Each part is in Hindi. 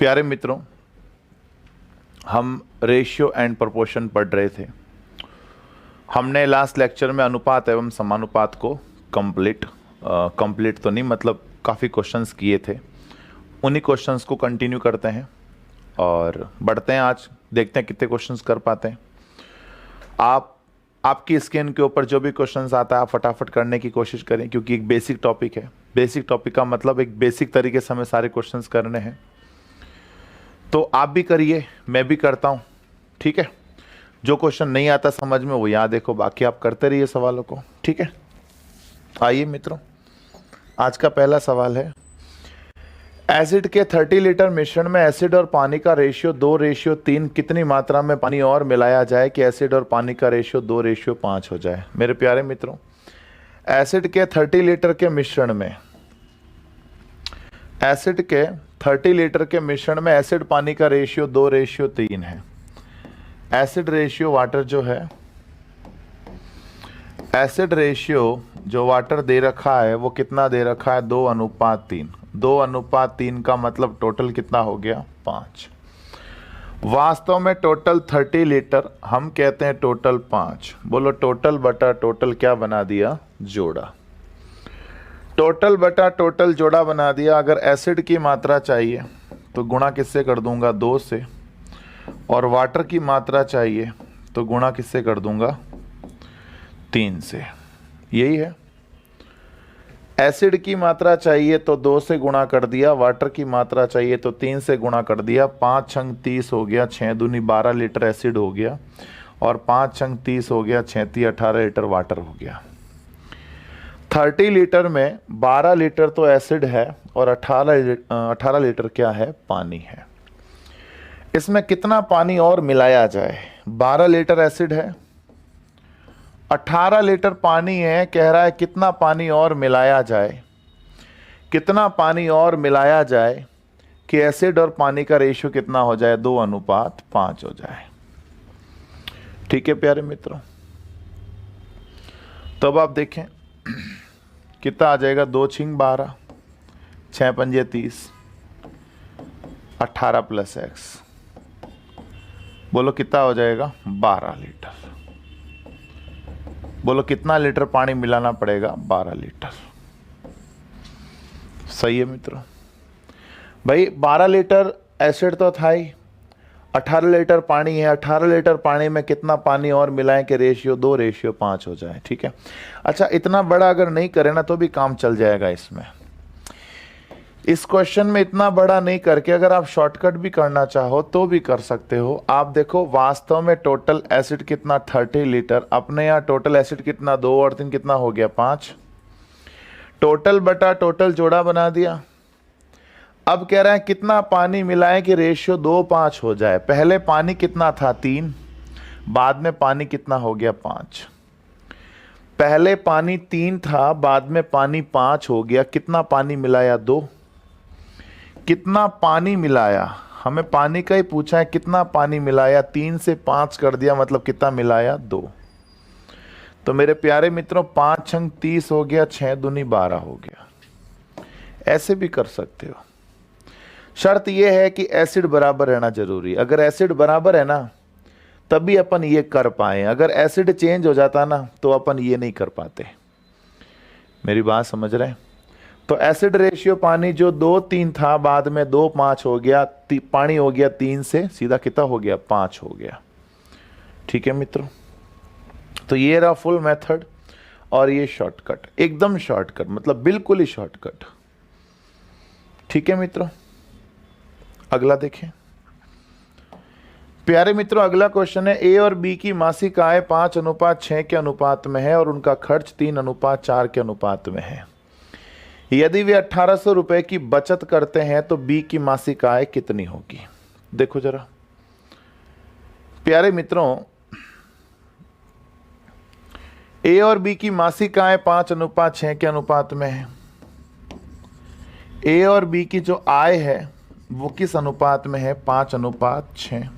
प्यारे मित्रों, हम रेशियो एंड प्रोपोर्शन पढ़ रहे थे। हमने लास्ट लेक्चर में अनुपात एवं समानुपात को कंप्लीट तो नहीं, मतलब काफ़ी क्वेश्चंस किए थे। उन्हीं क्वेश्चंस को कंटिन्यू करते हैं और बढ़ते हैं। आज देखते हैं कितने क्वेश्चंस कर पाते हैं। आपकी स्क्रीन के ऊपर जो भी क्वेश्चंस आता है आप फटाफट करने की कोशिश करें, क्योंकि एक बेसिक टॉपिक है। बेसिक टॉपिक का मतलब एक बेसिक तरीके से हमें सारे क्वेश्चंस करने हैं। तो आप भी करिए, मैं भी करता हूँ, ठीक है। जो क्वेश्चन नहीं आता समझ में वो यहाँ देखो, बाकी आप करते रहिए सवालों को, ठीक है। आइए मित्रों, आज का पहला सवाल है, एसिड के 30 लीटर मिश्रण में एसिड और पानी का रेशियो 2:3 कितनी मात्रा में पानी और मिलाया जाए कि एसिड और पानी का रेशियो 2:5 हो जाए। मेरे प्यारे मित्रों, एसिड के 30 लीटर के मिश्रण में एसिड पानी का रेशियो 2:3 है। एसिड रेशियो वाटर जो है, एसिड रेशियो जो वाटर दे रखा है वो कितना दे रखा है? 2:3। 2:3 का मतलब टोटल कितना हो गया? 5। वास्तव में टोटल 30 लीटर, हम कहते हैं टोटल 5। बोलो टोटल बटा टोटल क्या बना दिया? जोड़ा। टोटल बटा टोटल जोड़ा बना दिया। अगर एसिड की मात्रा चाहिए तो गुणा किससे कर दूंगा? 2 से। और वाटर की मात्रा चाहिए तो गुणा किससे कर दूंगा? 3 से। यही है। एसिड की मात्रा चाहिए तो 2 से गुणा कर दिया, वाटर की मात्रा चाहिए तो 3 से गुणा कर दिया। 5 छंग 30 हो गया, 6 दूनी 12 लीटर एसिड हो गया, और 5 छंग 30 हो गया, 6 × 18 लीटर वाटर हो गया। 30 लीटर में 12 लीटर तो एसिड है और 18 लीटर क्या है? पानी है। इसमें कितना पानी और मिलाया जाए? 12 लीटर एसिड है, 18 लीटर पानी है। कह रहा है कितना पानी और मिलाया जाए, कितना पानी और मिलाया जाए कि एसिड और पानी का रेशियो कितना हो जाए? 2:5 हो जाए। ठीक है प्यारे मित्रों, तो अब आप देखें कितना आ जाएगा? 2 × 12, 6 × 30, 18 + x। बोलो कितना हो जाएगा? 12 लीटर। बोलो कितना लीटर पानी मिलाना पड़ेगा? 12 लीटर। सही है मित्रों। भाई 12 लीटर एसिड तो था ही, 18 लीटर पानी है। 18 लीटर पानी में कितना पानी और मिलाएं कि रेशियो 2:5 हो जाए? ठीक है। अच्छा, इतना बड़ा अगर नहीं करें ना तो भी काम चल जाएगा इसमें। इस क्वेश्चन में इतना बड़ा नहीं करके अगर आप शॉर्टकट भी करना चाहो तो भी कर सकते हो। आप देखो, वास्तव में टोटल एसिड कितना? 30 लीटर। अपने यहाँ टोटल एसिड कितना? 2 और 3 कितना हो गया? 5। टोटल बटा टोटल जोड़ा बना दिया। अब कह रहे हैं कितना पानी मिलाएं कि रेशियो 2:5 हो जाए। पहले पानी कितना था? 3। बाद में पानी कितना हो गया? 5। पहले पानी 3 था, बाद में पानी 5 हो गया। कितना पानी मिलाया? 2। कितना पानी मिलाया? हमें पानी का ही पूछा है, कितना पानी मिलाया? 3 से 5 कर दिया, मतलब कितना मिलाया? 2। तो मेरे प्यारे मित्रों, 5 छंग 30 हो गया, 6 दूनी 12 हो गया। ऐसे भी कर सकते हो। शर्त यह है कि एसिड बराबर रहना जरूरी। अगर एसिड बराबर है ना तभी अपन ये कर पाए। अगर एसिड चेंज हो जाता ना तो अपन ये नहीं कर पाते। मेरी बात समझ रहे हैं? तो एसिड रेशियो पानी जो 2:3 था, बाद में 2:5 हो गया। पानी हो गया 3 से, सीधा कितना हो गया? 5 हो गया। ठीक है मित्रों, तो ये रहा फुल मेथड और ये शॉर्टकट, एकदम शॉर्टकट, मतलब बिल्कुल ही शॉर्टकट। ठीक है मित्रों, अगला देखें। प्यारे मित्रों, अगला क्वेश्चन है, ए और बी की मासिक आय 5:6 के अनुपात में है और उनका खर्च 3:4 के अनुपात में है। यदि वे 1800 रुपए की बचत करते हैं तो बी की मासिक आय कितनी होगी? देखो जरा प्यारे मित्रों, ए और बी की मासिक आय 5:6 के अनुपात में है। ए और बी की जो आय है वो किस अनुपात में है? 5:6।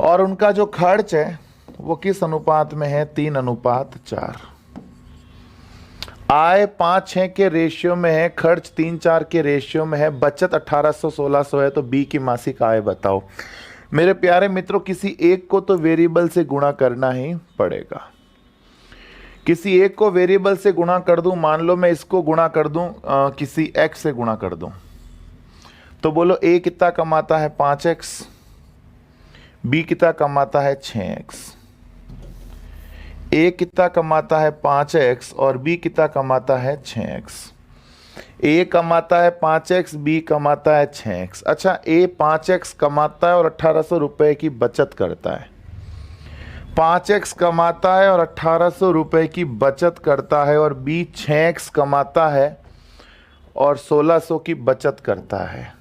और उनका जो खर्च है वो किस अनुपात में है? 3:4। आय 5-6 के रेशियो में है, खर्च 3-4 के रेशियो में है, बचत 1800-1600 है, तो बी की मासिक आय बताओ। मेरे प्यारे मित्रों, किसी एक को तो वेरिएबल से गुणा करना ही पड़ेगा। किसी एक को वेरिएबल से गुणा कर दूं, मान लो मैं इसको गुणा कर दूं किसी x से गुणा कर दूं, तो बोलो a कितना कमाता है 5x, b कितना कमाता है 6x। a कितना कमाता है 5x और b कितना कमाता है 6x। a कमाता है 5x, b कमाता है 6x। अच्छा, a 5x कमाता है और 1800 रुपए की बचत करता है। 5x कमाता है और 1800 रुपए की बचत करता है, और b 6x कमाता है और 1600 की बचत करता है।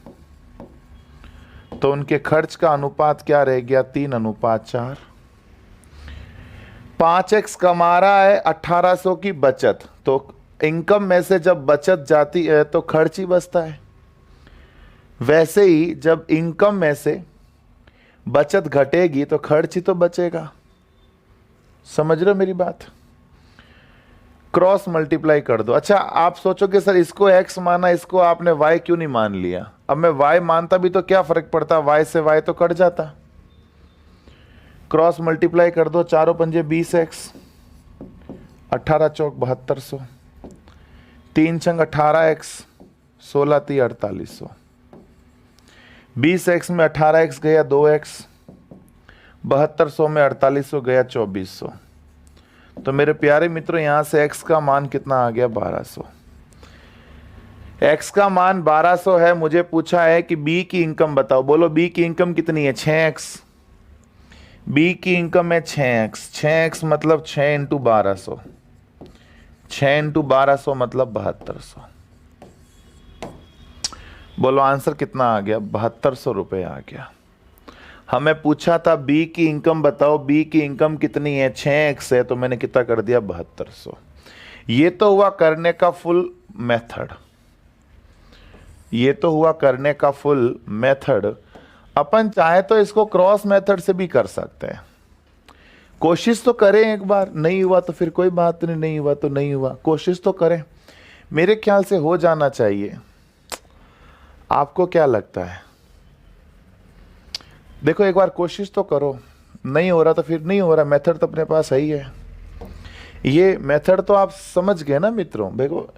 तो उनके खर्च का अनुपात क्या रह गया? 3:4। 5x कमा रहा है, 1800 की बचत, तो इनकम में से जब बचत जाती है तो खर्च ही बचता है। वैसे ही जब इनकम में से बचत घटेगी तो खर्च ही तो बचेगा। समझ रहे हो मेरी बात? क्रॉस मल्टीप्लाई कर दो। अच्छा, आप सोचोगे सर इसको x माना, इसको आपने y क्यों नहीं मान लिया? अब मैं y मानता भी तो क्या फर्क पड़ता, y से y तो कट जाता। क्रॉस मल्टीप्लाई कर दो, 4 पंजे 20x, 18 चौक 7200, 3 छंग 18x, 16 ती 4800। 20x में 18x गया 2x, 7200 में 4800 गया 2400। तो मेरे प्यारे मित्रों, यहां से x का मान कितना आ गया? 1200। x का मान 1200 है। मुझे पूछा है कि b की इनकम बताओ। बोलो b की इनकम कितनी है? 6x। b की इनकम है 6x। 6x मतलब 6 × 1200। 6 × 1200 मतलब 7200। बोलो आंसर कितना आ गया? 7200 रुपये आ गया। हमें पूछा था b की इनकम बताओ, b की इनकम कितनी है? 6x है, तो मैंने कितना कर दिया? 7200। ये तो हुआ करने का फुल मेथड। ये तो हुआ करने का फुल मेथड। अपन चाहे तो इसको क्रॉस मेथड से भी कर सकते हैं। कोशिश तो करें एक बार, नहीं हुआ तो फिर कोई बात नहीं, नहीं हुआ तो नहीं हुआ, कोशिश तो करें। मेरे ख्याल से हो जाना चाहिए। आपको क्या लगता है? देखो एक बार कोशिश तो करो, नहीं हो रहा तो फिर नहीं हो रहा, मेथड तो अपने पास है ही है। ये मेथड तो आप समझ गए ना मित्रों। देखो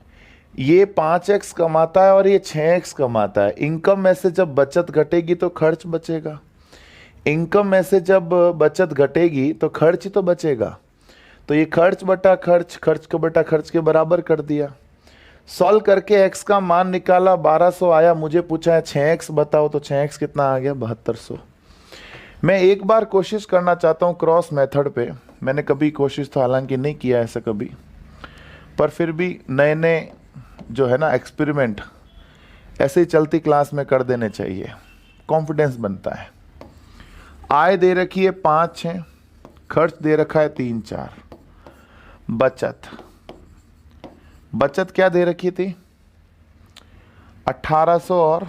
ये 5x कमाता है और ये 6x कमाता है। इनकम में से जब बचत घटेगी तो खर्च बचेगा। इनकम में से जब बचत घटेगी तो खर्च ही तो बचेगा। तो ये खर्च बटा खर्च, खर्च को बटा खर्च के बराबर कर दिया। सॉल्व करके x का मान निकाला, 1200 आया। मुझे पूछा है 6x बताओ, तो 6x कितना आ गया? 7200। मैं एक बार कोशिश करना चाहता हूँ क्रॉस मेथड पे। मैंने कभी कोशिश तो हालांकि नहीं किया ऐसा कभी, पर फिर भी नए नए जो है ना एक्सपेरिमेंट ऐसे ही चलती क्लास में कर देने चाहिए, कॉन्फिडेंस बनता है। आय दे रखी है 5-6, खर्च दे रखा है 3-4, बचत क्या दे रखी थी? 1800 और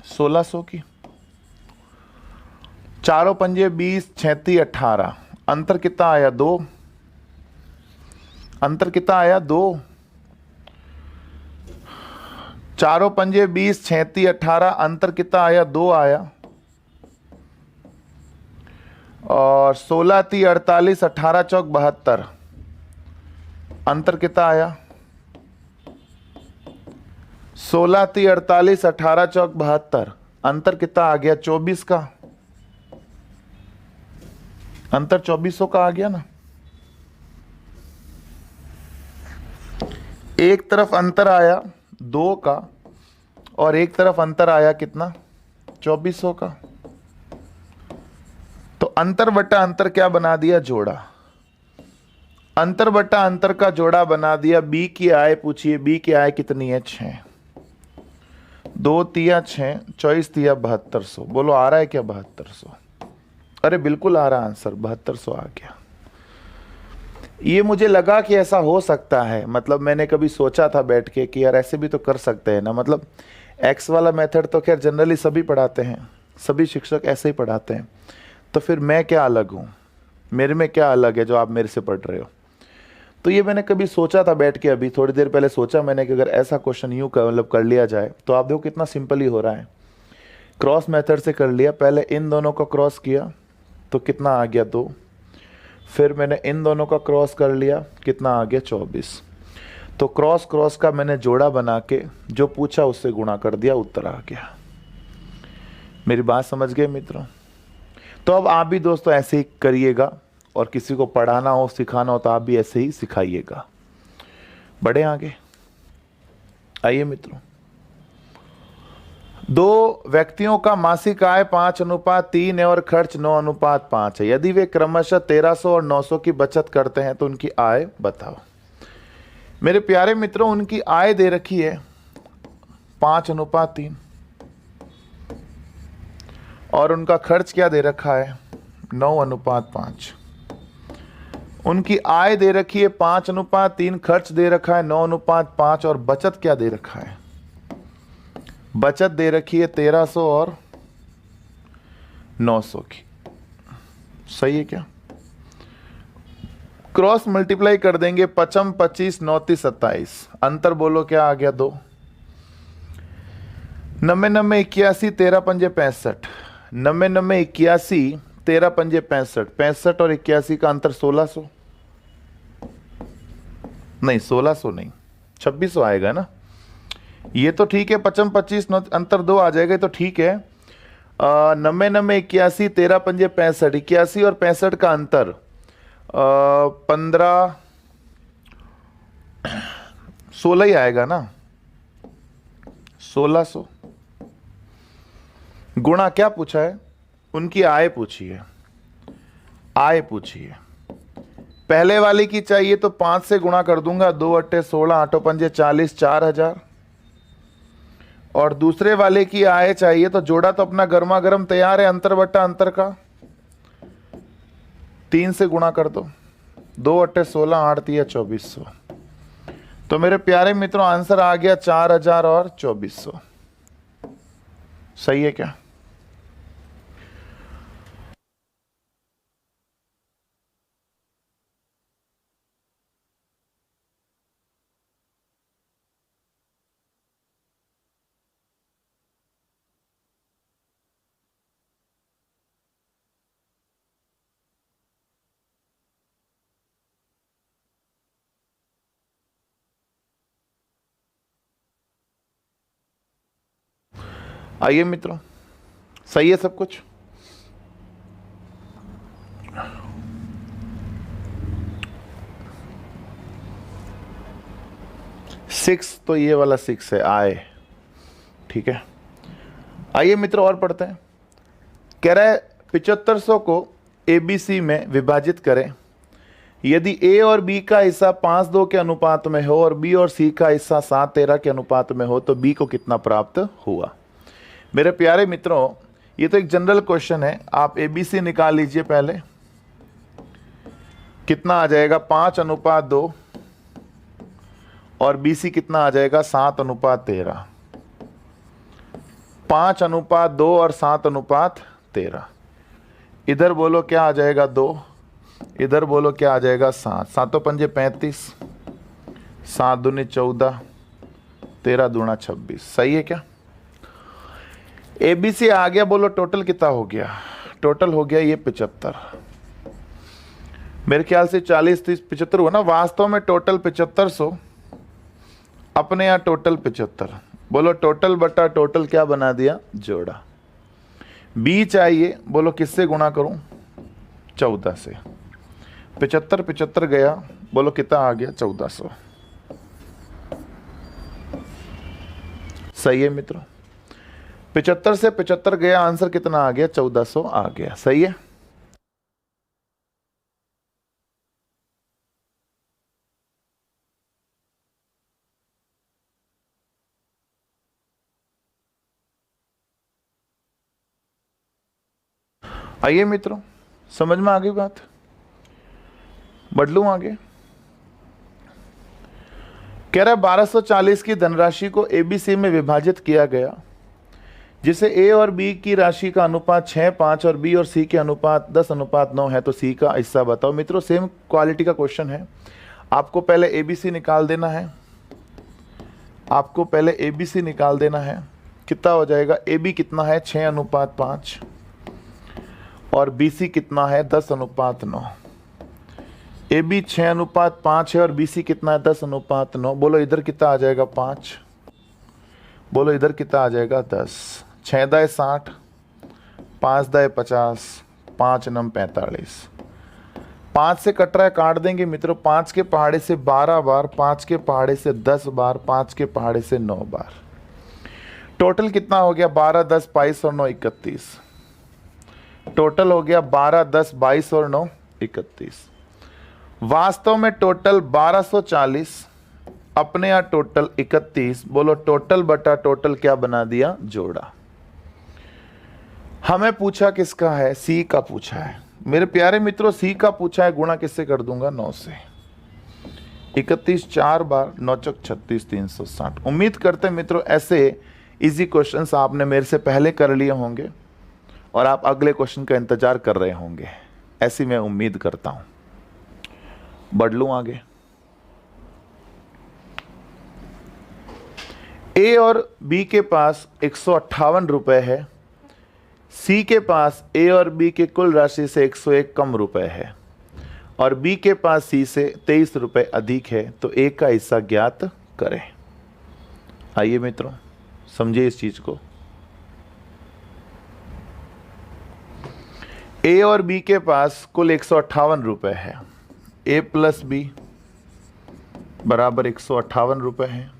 1600 की। 4 पंजे 20, 36, 18। अंतर कितना आया? 2। अंतर कितना आया? 2। 4 पंजे 20, 36, 18। अंतर कितना आया? 2 आया। और 16 × 48, 18 चौक 72। अंतर कितना आया? 16 × 48, 18 चौक 72। अंतर कितना आ गया? 24 का। अंतर 2400 का आ गया ना। एक तरफ अंतर आया 2 का और एक तरफ अंतर आया कितना? 2400 का। तो अंतर बटा अंतर क्या बना दिया? जोड़ा। अंतर बटा अंतर का जोड़ा बना दिया। बी की आय पूछिए, बी की आय कितनी है? 6। 2 तिया 6, 24 तिया 7200। बोलो आ रहा है क्या 7200? अरे बिल्कुल आ रहा आंसर, 7200 आ गया। ये मुझे लगा कि ऐसा हो सकता है, मतलब मैंने कभी सोचा था बैठ के कि यार ऐसे भी तो कर सकते हैं ना। मतलब एक्स वाला मेथड तो खैर जनरली सभी पढ़ाते हैं, सभी शिक्षक ऐसे ही पढ़ाते हैं, तो फिर मैं क्या अलग हूँ? मेरे में क्या अलग है जो आप मेरे से पढ़ रहे हो? तो ये मैंने कभी सोचा था बैठ के, अभी थोड़ी देर पहले सोचा मैंने कि अगर ऐसा क्वेश्चन यूँ मतलब कर लिया जाए तो आप देखो कितना सिंपल ही हो रहा है। क्रॉस मेथड से कर लिया, पहले इन दोनों का क्रॉस किया तो कितना आ गया 2, फिर मैंने इन दोनों का क्रॉस कर लिया, कितना आ गया 24। तो क्रॉस क्रॉस का मैंने जोड़ा बना के जो पूछा उससे गुणा कर दिया, उत्तर आ गया। मेरी बात समझ गए मित्रों? तो अब आप भी दोस्तों ऐसे ही करिएगा, और किसी को पढ़ाना हो सिखाना हो तो आप भी ऐसे ही सिखाइएगा। बढ़े आगे, आइए मित्रों। 2 व्यक्तियों का मासिक आय 5:3 है और खर्च 9:5 है। यदि वे क्रमशः 1300 और 900 की बचत करते हैं तो उनकी आय बताओ। मेरे प्यारे मित्रों, उनकी आय दे रखी है 5:3 और उनका खर्च क्या दे रखा है 9:5। उनकी आय दे रखी है 5:3, खर्च दे रखा है 9:5 और बचत क्या दे रखा है? बचत दे रखी है 1300 और 900 की। सही है क्या? क्रॉस मल्टीप्लाई कर देंगे, 55 25 29 27, अंतर बोलो क्या आ गया 2। 90 90 81 13 पंजे 65, 90 90 81 13 पंजे 65, 65 और 81 का अंतर 1600, नहीं 1600 नहीं 2600 आएगा ना। ये तो ठीक है, 55 25 अंतर 2 आ जाएगा तो ठीक है। 90 90 81 13 पंजे 65, 81 और 65 का अंतर 15 16 ही आएगा ना। 1600 गुणा क्या पूछा है? उनकी आय पूछी है, आय पूछी है। पहले वाले की चाहिए तो 5 से गुणा कर दूंगा, 2 अट्टे 16, 8 पंजे 40, 4000। और दूसरे वाले की आय चाहिए तो जोड़ा तो अपना गर्मा गर्म तैयार है, अंतर बट्टा अंतर का 3 से गुणा कर दो, 2 अट्टे 16, 8 तिया 2400। तो मेरे प्यारे मित्रों आंसर आ गया 4000 और 2400। सही है क्या? आइए मित्रों, सही है सब कुछ? सिक्स तो ये वाला 6 है, आए, ठीक है। आइए मित्रों और पढ़ते हैं। कह रहा है 7500 को ABC में विभाजित करें। यदि A और B का हिस्सा 5:2 के अनुपात में हो और B और C का हिस्सा 7:13 के अनुपात में हो तो B को कितना प्राप्त हुआ? मेरे प्यारे मित्रों ये तो एक जनरल क्वेश्चन है, आप ABC निकाल लीजिए पहले। कितना आ जाएगा 5:2 और BC कितना आ जाएगा 7:13। 5:2 और 7:13। इधर बोलो क्या आ जाएगा 2, इधर बोलो क्या आ जाएगा 7। 7 पंजे 35, 7 दूनी 14, 13 दूना 26। सही है क्या? ABC आ गया, बोलो टोटल कितना हो गया? टोटल हो गया ये 75। मेरे ख्याल से 40 30 75 हुआ ना, वास्तव में टोटल 7500, अपने यहाँ टोटल 75। बोलो टोटल बटा टोटल क्या बना दिया? जोड़ा। B चाहिए, बोलो किससे गुणा करूं? 14 से। 75 75 गया, बोलो कितना आ गया? 1400। सही है मित्रों? 75 से 75 गया, आंसर कितना आ गया? 1400 आ गया। सही है? आइए मित्रों, समझ में आ गई बात? बढ़ लूं आगे। कह रहा है 1240 की धनराशि को ABC में विभाजित किया गया, जिसे A और B की राशि का अनुपात 6:5 और B और C के अनुपात 10:9 है, तो C का हिस्सा बताओ। मित्रों सेम क्वालिटी का क्वेश्चन है, आपको पहले ABC निकाल देना है, आपको पहले ABC निकाल देना है। कितना हो जाएगा? AB कितना है? 6:5 और BC कितना है? 10:9। AB 6:5 है और BC कितना है? 10:9। बोलो इधर कितना आ जाएगा? 5। बोलो इधर कितना आ जाएगा? 10। 6 दाए 60, 5 दाए 50, 5 9 45। 5 से कट रहा है, काट देंगे मित्रों। 5 के पहाड़े से 12 बार, 5 के पहाड़े से 10 बार, 5 के पहाड़े से 9 बार। टोटल कितना हो गया? 12 10 22 और 9 31। टोटल हो गया 12 10 22 और 9 31। वास्तव में टोटल 1240, अपने यहाँ टोटल 31। बोलो टोटल बटा टोटल क्या बना दिया? जोड़ा। हमें पूछा किसका है? सी का पूछा है मेरे प्यारे मित्रों। सी का पूछा है, गुणा किससे कर दूंगा? 9 से। 31 4 बार, 9 चौक 36, 360। उम्मीद करते हैं मित्रों ऐसे इजी क्वेश्चंस आपने मेरे से पहले कर लिए होंगे और आप अगले क्वेश्चन का इंतजार कर रहे होंगे, ऐसी मैं उम्मीद करता हूं। बढ़ लूं आगे। ए और बी के पास 158 रुपए है। सी के पास ए और बी के कुल राशि से 101 कम रुपए है और बी के पास सी से 23 रुपए अधिक है, तो ए का हिस्सा ज्ञात करें। आइए मित्रों समझिए इस चीज को। ए और बी के पास कुल 158 रुपए है। ए प्लस बी बराबर 158 रुपए है।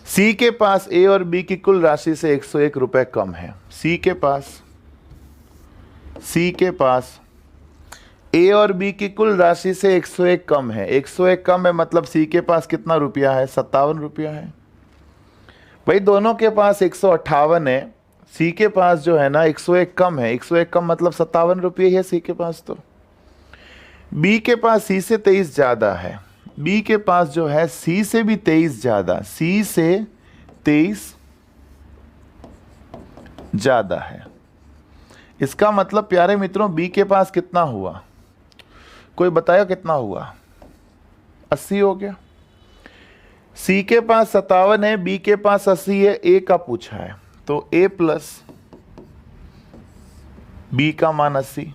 सी के पास ए और बी की कुल राशि से 101 रुपए कम है। सी के पास ए और बी की कुल राशि से 101 कम है। 101 कम है मतलब सी के पास कितना रुपया है? 57 रुपया है। भाई दोनों के पास 158 है, सी के पास जो है ना 101 कम है। 101 कम मतलब 57 रुपये है सी के पास। तो बी के पास सी से 23 ज्यादा है। बी के पास जो है सी से भी 23 ज्यादा, सी से 23 ज्यादा है। इसका मतलब प्यारे मित्रों बी के पास कितना हुआ? कोई बताया कितना हुआ? 80 हो गया। सी के पास 57 है, बी के पास 80 है। ए का पूछा है तो ए प्लस बी का मान 80,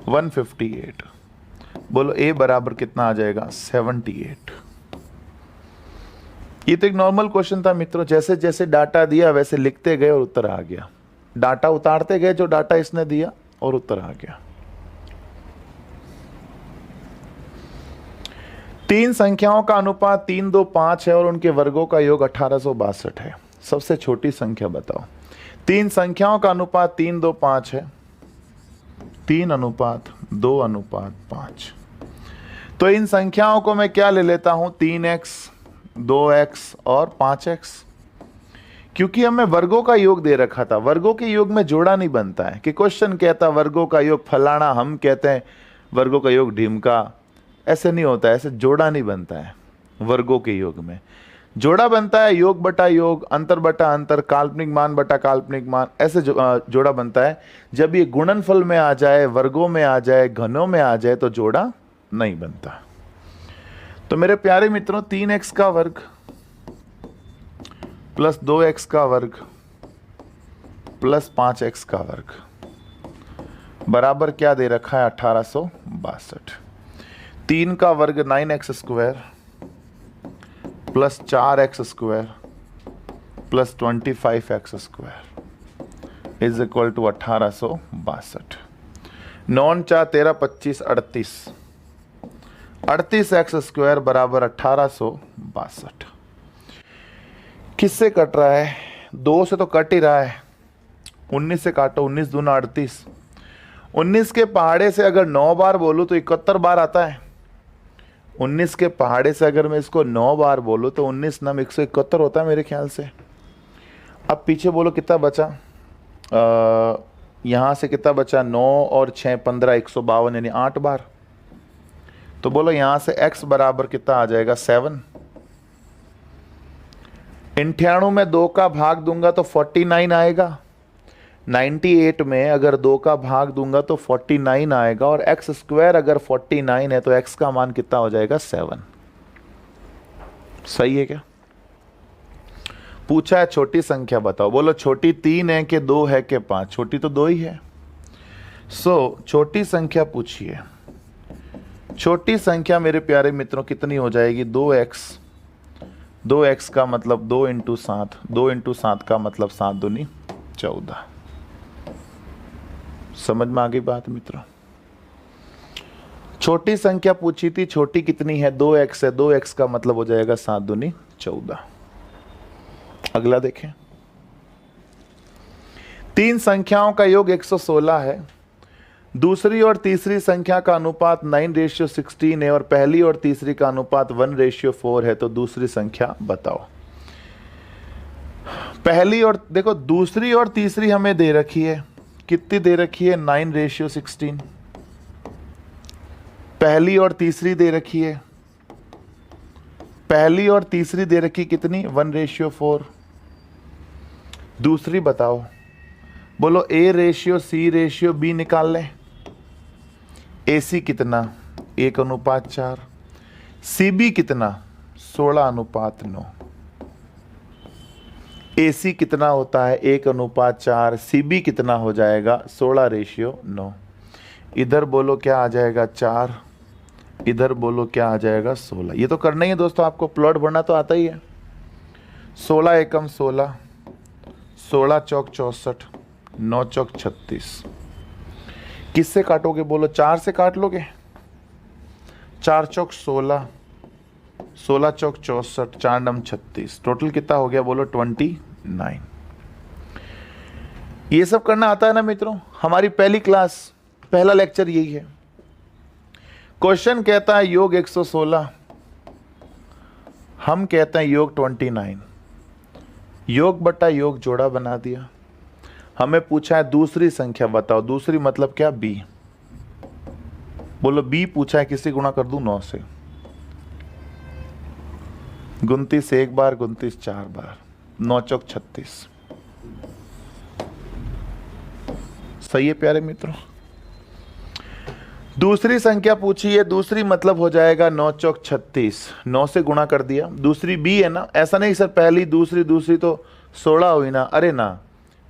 158। बोलो ए बराबर कितना आ जाएगा? 78। ये तो एक नॉर्मल क्वेश्चन था मित्रों। जैसे जैसे डाटा दिया वैसे लिखते गए और उत्तर आ गया। डाटा उतारते गए जो डाटा इसने दिया और उत्तर आ गया। 3 संख्याओं का अनुपात 3 2 5 है और उनके वर्गों का योग 1862 है। सबसे छोटी संख्या बताओ। 3 संख्याओं का अनुपात 3 2 5 है। 3:2:5। तो इन संख्याओं को मैं क्या ले लेता हूं? 3x, 2x और 5x। क्योंकि हमें वर्गों का योग दे रखा था। वर्गों के योग में जोड़ा नहीं बनता है कि क्वेश्चन कहता वर्गों का योग फलाना, हम कहते हैं वर्गों का योग ढीमका। ऐसे नहीं होता है, ऐसे जोड़ा नहीं बनता है। वर्गों के योग में जोड़ा बनता है योग बटा योग, अंतर बटा अंतर, काल्पनिक मान बटा काल्पनिक मान, ऐसे जोड़ा बनता है। जब ये गुणनफल में आ जाए, वर्गों में आ जाए, घनों में आ जाए तो जोड़ा नहीं बनता। तो मेरे प्यारे मित्रों 3x का वर्ग प्लस 2x का वर्ग प्लस 5x का वर्ग बराबर क्या दे रखा है? 1862। 3 का वर्ग 9x square plus 4x square plus 25x square is equal to 1862। 9 4 13 25 38। 38x square बराबर 1862। किससे कट रहा है? 2 से तो कट ही रहा है। 19 से काटो, 19 दूना 38। 19 के पहाड़े से अगर 9 बार बोलूं तो 71 बार आता है। 19 के पहाड़े से अगर मैं इसको 9 बार बोलूं तो 19 9 171 होता है मेरे ख्याल से। अब पीछे बोलो कितना बचा? यहां से कितना बचा? 9 और 6 15 152 यानी 8 बार। तो बोलो यहां से x बराबर कितना आ जाएगा? 7। 98 में 2 का भाग दूंगा तो 49 आएगा। 98 में अगर 2 का भाग दूंगा तो 49 आएगा, और एक्स स्क्वायर अगर 49 है तो एक्स का मान कितना हो जाएगा 7। सही है क्या? पूछा है छोटी संख्या बताओ, बोलो छोटी 3 है कि 2 है कि 5? छोटी तो 2 ही है। छोटी संख्या पूछिए। छोटी संख्या मेरे प्यारे मित्रों कितनी हो जाएगी? 2x। 2x का मतलब 2 इंटू 7, 2 इंटू 7 का मतलब 7 दूनी 14। समझ में आ गई बात मित्रों? छोटी संख्या पूछी थी, छोटी कितनी है? 2x है, 2x का मतलब हो जाएगा 7 दूनी 14। अगला देखें। 3 संख्याओं का योग 116 है, दूसरी और तीसरी संख्या का अनुपात 9:16 है, और पहली और तीसरी का अनुपात 1:4 है, तो दूसरी संख्या बताओ। पहली और देखो, दूसरी और तीसरी हमें दे रखी है, कितनी दे रखी है? 9:16। पहली और तीसरी दे रखी है, पहली और तीसरी दे रखी कितनी? 1:4। दूसरी बताओ, बोलो A:C:B निकाल लें। AC कितना? 1:4। CB कितना? 16:9। AC कितना होता है? 1:4। CB कितना हो जाएगा? 16:9। इधर बोलो क्या आ जाएगा? 4। इधर बोलो क्या आ जाएगा? 16। ये तो करना ही है दोस्तों, आपको प्लॉट भरना तो आता ही है। 16 एकम 16, 16 चौक 64, 9 चौक 36। किससे काटोगे? बोलो 4 से काट लोगे। 4 चौक 16, 16 चौक 64, 4 नम 36। टोटल कितना हो गया? बोलो 29। ये सब करना आता है ना मित्रों? हमारी पहली क्लास, पहला लेक्चर यही है। क्वेश्चन कहता है योग 116, हम कहते हैं योग 29। योग बटा योग जोड़ा बना दिया। हमें पूछा है दूसरी संख्या बताओ। दूसरी मतलब क्या? B। बोलो B पूछा है, किसी गुणा कर दूं 9 से। 29 एक बार, 29 4 बार, 9 चौक 36। सही है प्यारे मित्रों? दूसरी संख्या पूछी है, दूसरी मतलब हो जाएगा 9 चौक 36। 9 से गुणा कर दिया। दूसरी B है ना? ऐसा नहीं सर पहली दूसरी, दूसरी तो 16 हुई ना। अरे ना,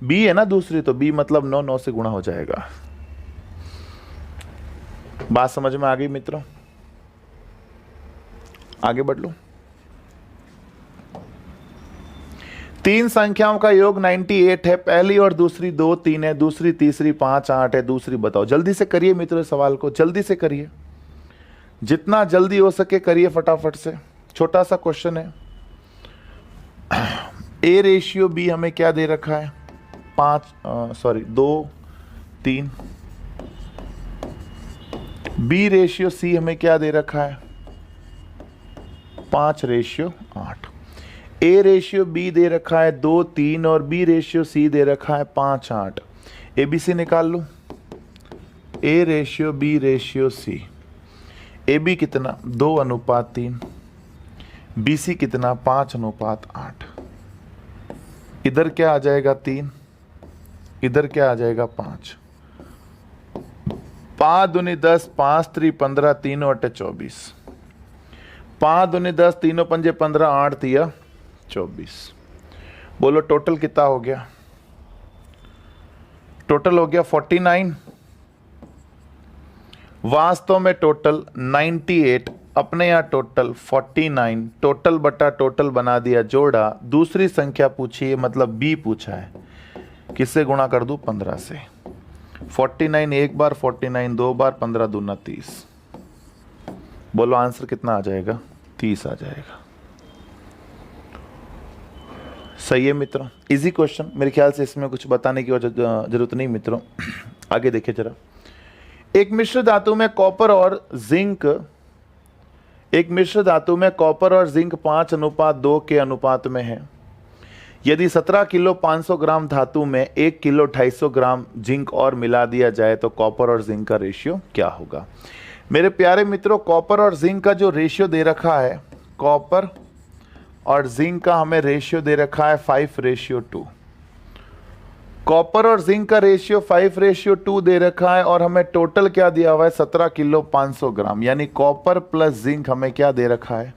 B है ना दूसरी, तो B मतलब 9, 9 से गुणा हो जाएगा। बात समझ में आ गई मित्रों? आगे बढ़ लो। 3 संख्याओं का योग 98 है, पहली और दूसरी 2 3 है, दूसरी तीसरी 5 8 है। दूसरी बताओ। जल्दी से करिए मित्रों, सवाल को जल्दी से करिए, जितना जल्दी हो सके करिए फटाफट से। छोटा सा क्वेश्चन है। A:B हमें क्या दे रखा है? 2 3। B:C हमें क्या दे रखा है? 5:8। A:B दे रखा है 2 3, और B:C दे रखा है 5 8। ABC निकाल लो। A:B:C। AB कितना? 2:3। BC कितना? 5:8। इधर क्या आ जाएगा? 3। इधर क्या आ जाएगा? 5। 5 दूनी 10, 5 3 15, 3 8 24। 5 दूनी 10, 3 5 15, 8 3 24। बोलो टोटल कितना हो गया? टोटल हो गया 49। वास्तव में टोटल 98, अपने यहां टोटल 49। टोटल बटा टोटल बना दिया जोड़ा। दूसरी संख्या पूछी है, मतलब B पूछा है, किससे गुणा कर दूं? 15 से। 49 एक बार, 49 2 बार, 15 दूना 30। बोलो आंसर कितना आ जाएगा? 30 आ जाएगा। सही है मित्रों? इजी क्वेश्चन, मेरे ख्याल से इसमें कुछ बताने की जरूरत नहीं मित्रों। आगे देखिए जरा। एक मिश्र धातु में कॉपर और जिंक, एक मिश्र धातु में कॉपर और जिंक 5:2 के अनुपात में है। यदि 17 किलो 500 ग्राम धातु में 1 किलो 250 ग्राम जिंक और मिला दिया जाए तो कॉपर और जिंक का रेशियो क्या होगा? मेरे प्यारे मित्रों, कॉपर और जिंक का जो रेशियो दे रखा है, कॉपर और जिंक का हमें रेशियो दे रखा है 5:2। कॉपर और जिंक का रेशियो 5:2 दे रखा है और हमें टोटल क्या दिया हुआ है 17 किलो 500 ग्राम, यानी कॉपर प्लस जिंक हमें क्या दे रखा है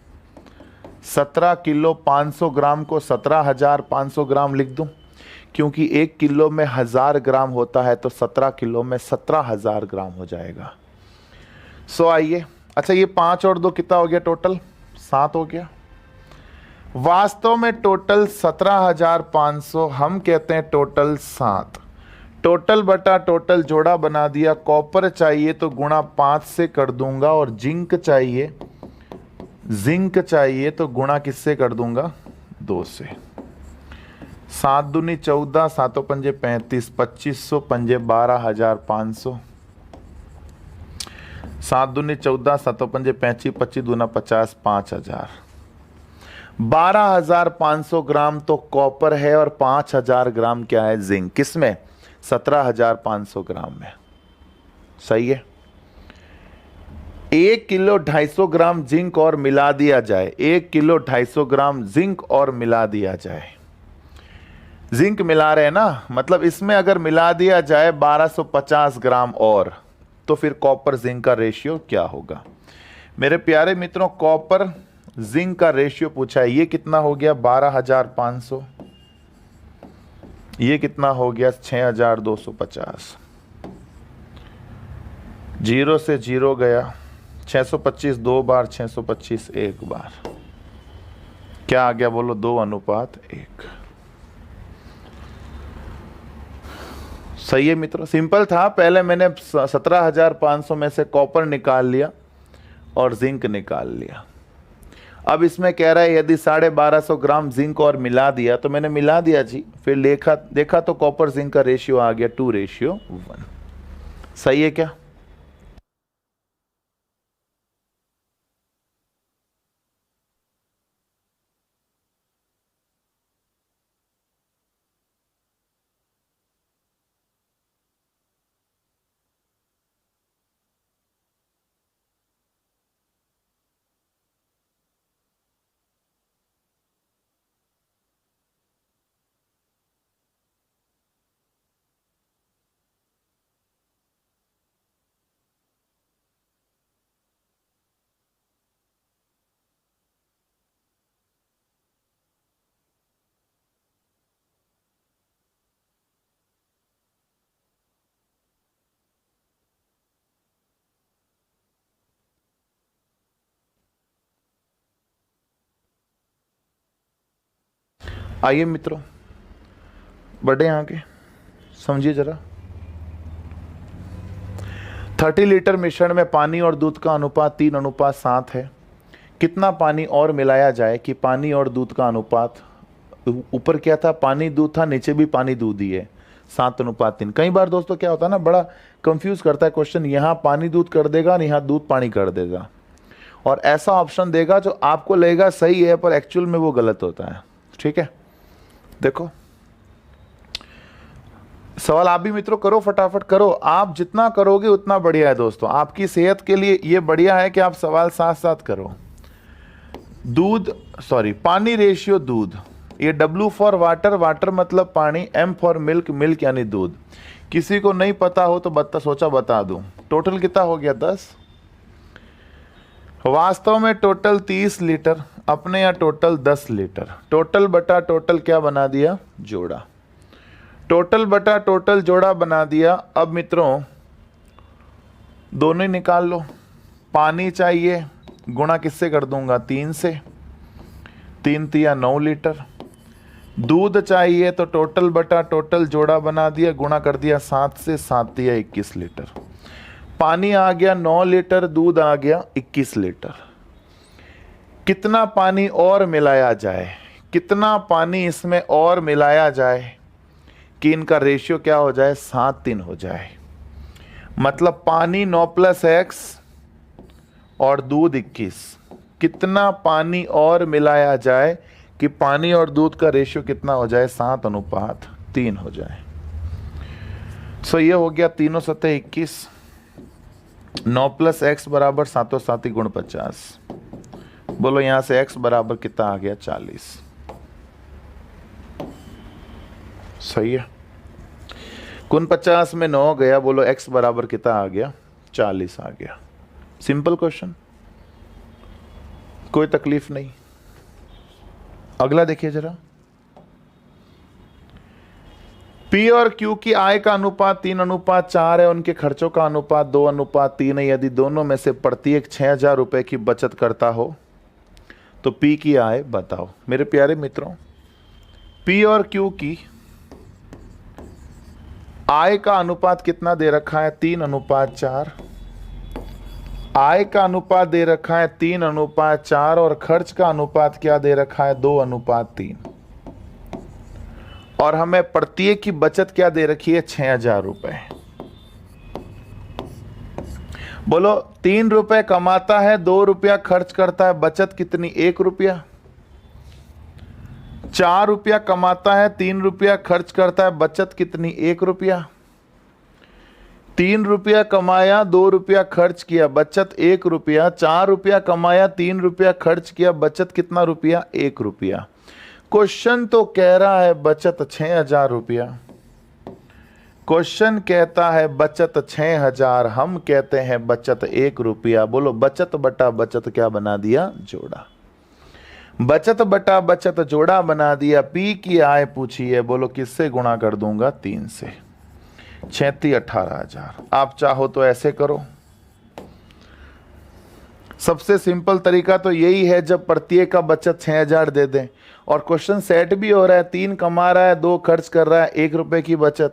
17 किलो 500 ग्राम को 17,500 ग्राम लिख दूं, क्योंकि 1 किलो में 1000 ग्राम होता है तो 17 किलो में 17,000 ग्राम हो जाएगा। सो आइए, अच्छा ये 5 और 2 कितना हो गया टोटल 7 हो गया। वास्तव में टोटल 17,500, हम कहते हैं टोटल 7। टोटल बटा टोटल जोड़ा बना दिया। कॉपर चाहिए तो गुणा 5 से कर दूंगा और जिंक चाहिए तो गुणा किससे कर दूंगा 2 से। 7 दूनी 14, 7 पंजे 35, 2500 पंजे 12,500, 7 दूनी 14, 7 पंजे 35, 25 दूना 50, 5,000। 12,500 ग्राम तो कॉपर है और 5,000 ग्राम क्या है जिंक, किसमें 17,500 ग्राम में। सही है। 1 किलो 250 ग्राम जिंक और मिला दिया जाए, 1 किलो 250 ग्राम जिंक और मिला दिया जाए। जिंक मिला रहे हैं ना, मतलब इसमें अगर मिला दिया जाए 1250 ग्राम और, तो फिर कॉपर जिंक का रेशियो क्या होगा। मेरे प्यारे मित्रों, कॉपर जिंक का रेशियो पूछा है। ये कितना हो गया 12,500, ये कितना हो गया 6,250। 0 से 0 गया, 625 2 बार, 625 1 बार, क्या आ गया बोलो 2:1। सही है मित्रों, सिंपल था। पहले मैंने 17,500 में से कॉपर निकाल लिया और जिंक निकाल लिया। अब इसमें कह रहा है यदि 1250 ग्राम जिंक और मिला दिया, तो मैंने मिला दिया जी, फिर देखा तो कॉपर जिंक का रेशियो आ गया 2:1। सही है क्या। आइए मित्रों बढ़े आगे, समझिए जरा। 30 लीटर मिश्रण में पानी और दूध का अनुपात 3:7 है। कितना पानी और मिलाया जाए कि पानी और दूध का अनुपात, ऊपर क्या था पानी दूध था, नीचे भी पानी दूध ही है, 7:3। कई बार दोस्तों क्या होता है ना, बड़ा कंफ्यूज करता है क्वेश्चन, यहाँ पानी दूध कर देगा और यहाँ दूध पानी कर देगा, और ऐसा ऑप्शन देगा जो आपको लगेगा सही है पर एक्चुअल में वो गलत होता है। ठीक है, देखो सवाल आप भी मित्रों करो, फटाफट करो। आप जितना करोगे उतना बढ़िया है दोस्तों, आपकी सेहत के लिए ये बढ़िया है कि आप सवाल साथ साथ करो। पानी रेशियो दूध, ये W फॉर वाटर, वाटर मतलब पानी, M फॉर मिल्क, मिल्क यानी दूध। किसी को नहीं पता हो तो बता दूं। टोटल कितना हो गया 10। वास्तव में टोटल 30 लीटर, अपने यहाँ टोटल 10 लीटर। टोटल बटा टोटल क्या बना दिया जोड़ा, टोटल बटा टोटल जोड़ा बना दिया। अब मित्रों दोनों ही निकाल लो। पानी चाहिए, गुणा किससे कर दूंगा 3 से, 3 तिया 9 लीटर। दूध चाहिए तो टोटल बटा टोटल जोड़ा बना दिया, गुणा कर दिया 7 से, 7 तिया 21 लीटर। पानी आ गया 9 लीटर, दूध आ गया 21 लीटर। कितना पानी और मिलाया जाए, कितना पानी इसमें और मिलाया जाए कि इनका रेशियो क्या हो जाए 7:3 हो जाए। मतलब पानी 9 + x और दूध 21। कितना पानी और मिलाया जाए कि पानी और दूध का रेशियो कितना हो जाए 7:3 हो जाए। सो ये हो गया 3 7 21, 9 + x बराबर 7 7 × 50। बोलो यहां से x बराबर कितना आ गया 40। सही है। 49 में 9 गया, बोलो x बराबर कितना आ गया? 40 आ गया। सिंपल क्वेश्चन, कोई तकलीफ नहीं। अगला देखिए जरा। P और Q की आय का अनुपात 3:4 है, उनके खर्चों का अनुपात 2:3 है। यदि दोनों में से प्रत्येक 6,000 रुपए की बचत करता हो तो P की आय बताओ। मेरे प्यारे मित्रों, P और Q की आय का अनुपात कितना दे रखा है? 3:4। आय का अनुपात दे रखा है 3:4 और खर्च का अनुपात क्या दे रखा है? 2:3। और हमें प्रत्येक की बचत क्या दे रखी है? 6,000 रुपए। बोलो 3 रुपए कमाता है, 2 रुपया खर्च करता है, बचत कितनी? 1 रुपया। 4 रुपया कमाता है, 3 रुपया खर्च करता है, बचत कितनी? 1 रुपया। 3 रुपया कमाया, 2 रुपया खर्च किया, बचत 1 रुपया। 4 रुपया कमाया, 3 रुपया खर्च किया, बचत कितना रुपया? 1 रुपया। क्वेश्चन तो कह रहा है बचत 6,000 रुपया, क्वेश्चन कहता है बचत 6,000, हम कहते हैं बचत 1 रुपया। बोलो बचत बटा बचत क्या बना दिया? जोड़ा। बचत बटा बचत जोड़ा बना दिया। P की आय पूछी है, बोलो किससे गुणा कर दूंगा? 3 से। 36 18,000। आप चाहो तो ऐसे करो, सबसे सिंपल तरीका तो यही है, जब प्रत्येक का बचत 6,000 दे दें और क्वेश्चन सेट भी हो रहा है। 3 कमा रहा है, 2 खर्च कर रहा है, 1 रुपए की बचत।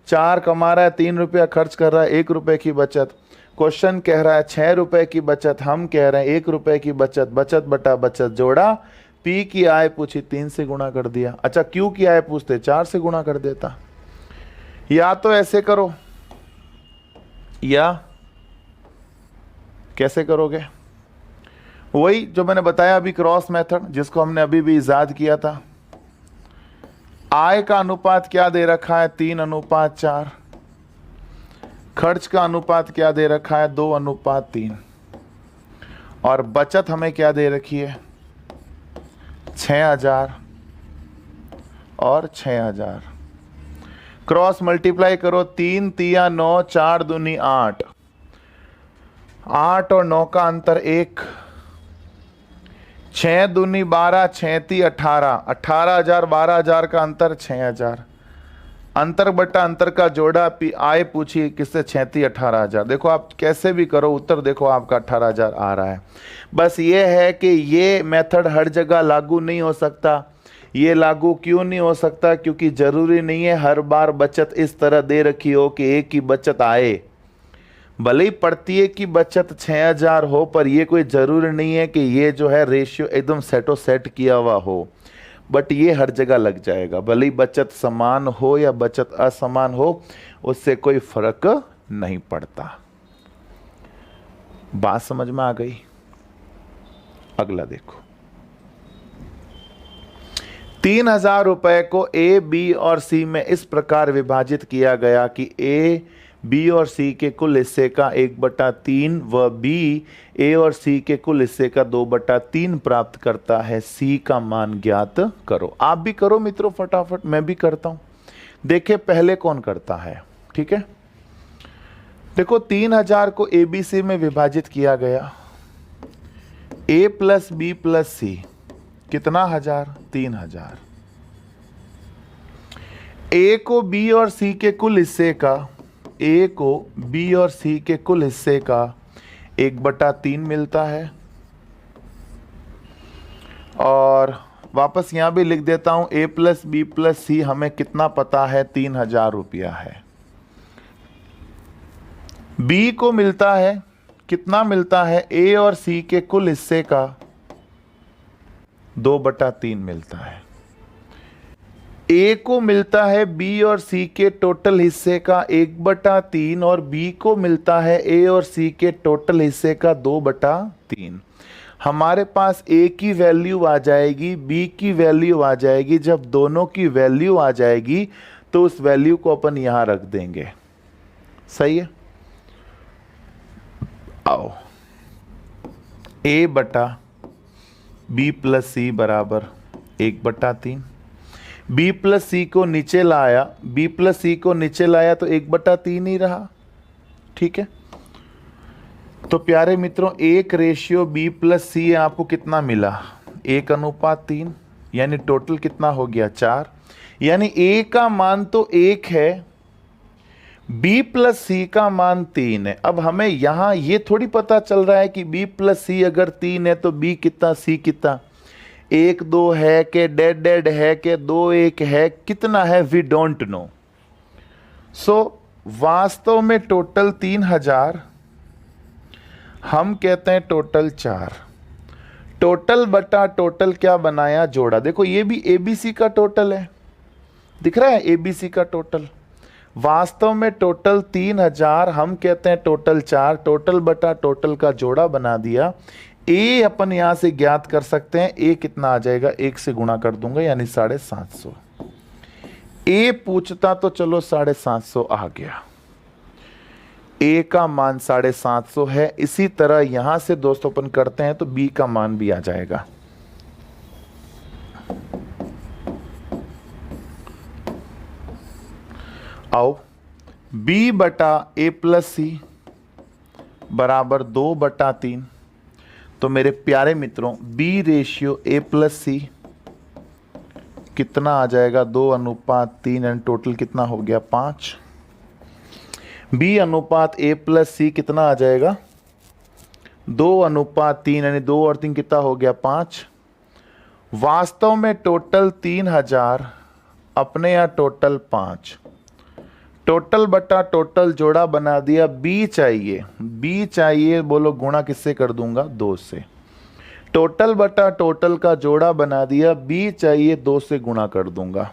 4 कमा रहा है, 3 रुपया खर्च कर रहा है, 1 रुपए की बचत। क्वेश्चन कह रहा है 6 रुपए की बचत, हम कह रहे हैं 1 रुपए की बचत। बचत बटा बचत जोड़ा। P की आय पूछी, 3 से गुणा कर दिया। अच्छा, Q की आय पूछते 4 से गुणा कर देता। या तो ऐसे करो, या कैसे करोगे? वही जो मैंने बताया अभी, क्रॉस मेथड, जिसको हमने अभी भी इजाद किया था। आय का अनुपात क्या दे रखा है? 3:4। खर्च का अनुपात क्या दे रखा है? 2:3। और बचत हमें क्या दे रखी है? 6,000 और 6,000। क्रॉस मल्टीप्लाई करो, 3 तिया 9, 4 दूनी 8। 8 और 9 का अंतर 1। 6 दूनी 12, 6 ती 18। 18,000 12,000 का अंतर 6,000। अंतर बटा अंतर का जोड़ा। आय पूछी किससे? 6 ती 18,000। देखो आप कैसे भी करो, उत्तर देखो आपका 18,000 आ रहा है। बस ये है कि ये मेथड हर जगह लागू नहीं हो सकता। ये लागू क्यों नहीं हो सकता? क्योंकि जरूरी नहीं है हर बार बचत इस तरह दे रखी हो कि एक ही बचत आए। भले ही प्रत्येक की बचत 6,000 हो, पर ये कोई जरूरी नहीं है कि ये जो है रेशियो एकदम सेटो सेट किया हुआ हो। बट ये हर जगह लग जाएगा, भले ही बचत समान हो या बचत असमान हो, उससे कोई फर्क नहीं पड़ता। बात समझ में आ गई? अगला देखो। 3,000 रुपए को A, B और C में इस प्रकार विभाजित किया गया कि A, B और C के कुल हिस्से का 1/3 व B, A और C के कुल हिस्से का 2/3 प्राप्त करता है। C का मान ज्ञात करो। आप भी करो मित्रों फटाफट, मैं भी करता हूं। देखे पहले कौन करता है, ठीक है। देखो 3,000 को ABC में विभाजित किया गया। A plus B plus C कितना हजार? 3,000। A को B और C के कुल हिस्से का, A को B और C के कुल हिस्से का 1/3 मिलता है। और वापस यहां भी लिख देता हूं, A plus B plus C हमें कितना पता है? 3,000 रुपया है। B को मिलता है, कितना मिलता है? A और C के कुल हिस्से का 2/3 मिलता है। A को मिलता है B और C के टोटल हिस्से का 1/3 और B को मिलता है A और C के टोटल हिस्से का 2/3। हमारे पास A की वैल्यू आ जाएगी, B की वैल्यू आ जाएगी। जब दोनों की वैल्यू आ जाएगी तो उस वैल्यू को अपन यहां रख देंगे। सही है? आओ, A/B प्लस C बराबर 1/3। b प्लस सी को नीचे लाया, b प्लस सी को नीचे लाया तो 1/3 ही रहा। ठीक है, तो प्यारे मित्रों 1:b प्लस सी आपको कितना मिला? 1:3, यानी टोटल कितना हो गया? 4। यानी a का मान तो 1 है, b प्लस सी का मान 3 है। अब हमें यहां ये थोड़ी पता चल रहा है कि b प्लस सी अगर 3 है तो b कितना, c कितना, 1 2 है कि डेड डेड है कि 2 1 है, कितना है, वी डोंट नो। सो वास्तव में टोटल 3000, हम कहते हैं टोटल 4। टोटल बटा टोटल क्या बनाया? जोड़ा। देखो ये भी एबीसी का टोटल है, दिख रहा है, एबीसी का टोटल। वास्तव में टोटल 3000, हम कहते हैं टोटल 4। टोटल बटा टोटल का जोड़ा बना दिया। ए अपन यहां से ज्ञात कर सकते हैं, ए कितना आ जाएगा? 1 से गुणा कर दूंगा, यानी 750। ए पूछता तो चलो 750 आ गया, ए का मान 750 है। इसी तरह यहां से दोस्तों अपन करते हैं तो बी का मान भी आ जाएगा। आओ, b बटा a प्लस सी बराबर 2/3। तो मेरे प्यारे मित्रों b रेशियो a प्लस सी कितना आ जाएगा? 2:3, एंड टोटल कितना हो गया? 5। b अनुपात a प्लस सी कितना आ जाएगा? 2:3, यानी 2 और 3 कितना हो गया? 5। वास्तव में टोटल 3000, अपने यहाँ टोटल 5। टोटल बटा टोटल जोड़ा बना दिया। बी चाहिए, बी चाहिए, बोलो गुणा किससे कर दूंगा? 2 से। टोटल बटा टोटल का जोड़ा बना दिया, बी चाहिए, 2 से गुणा कर दूंगा।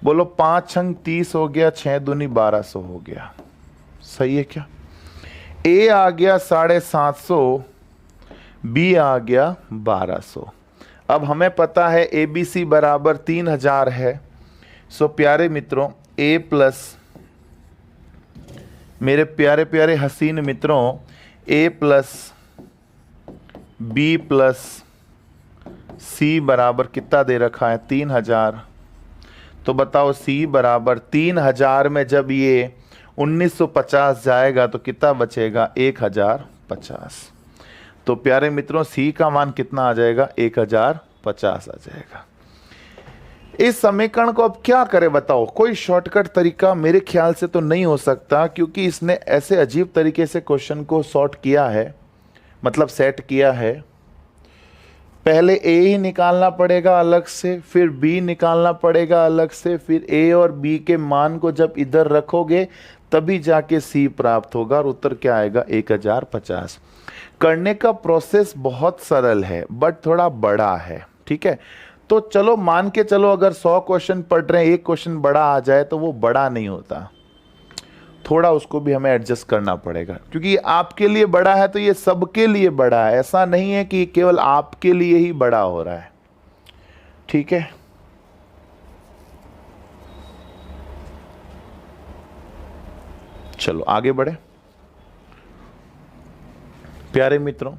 बोलो 5 छंग 30 हो गया, 6 दूनी 1200 हो गया। सही है क्या? ए आ गया 750, बी आ गया 1200। अब हमें पता है एबीसी बराबर 3000 है। सो प्यारे मित्रों ए प्लस, मेरे प्यारे प्यारे हसीन मित्रों, a प्लस बी प्लस सी बराबर कितना दे रखा है? 3000। तो बताओ c बराबर 3000 में जब ये 1950 जाएगा तो कितना बचेगा? 1050। तो प्यारे मित्रों c का मान कितना आ जाएगा? 1050 आ जाएगा। इस समीकरण को अब क्या करें बताओ? कोई शॉर्टकट तरीका मेरे ख्याल से तो नहीं हो सकता, क्योंकि इसने ऐसे अजीब तरीके से क्वेश्चन को सॉर्ट किया है, मतलब सेट किया है। पहले a ही निकालना पड़ेगा अलग से, फिर b निकालना पड़ेगा अलग से, फिर a और b के मान को जब इधर रखोगे तभी जाके c प्राप्त होगा, और उत्तर क्या आएगा? 1050। करने का प्रोसेस बहुत सरल है बट थोड़ा बड़ा है। ठीक है, तो चलो मान के चलो अगर 100 क्वेश्चन पढ़ रहे हैं, एक क्वेश्चन बड़ा आ जाए तो वो बड़ा नहीं होता, थोड़ा उसको भी हमें एडजस्ट करना पड़ेगा, क्योंकि आपके लिए बड़ा है तो ये सबके लिए बड़ा है। ऐसा नहीं है कि केवल आपके लिए ही बड़ा हो रहा है। ठीक है, चलो आगे बढ़े। प्यारे मित्रों,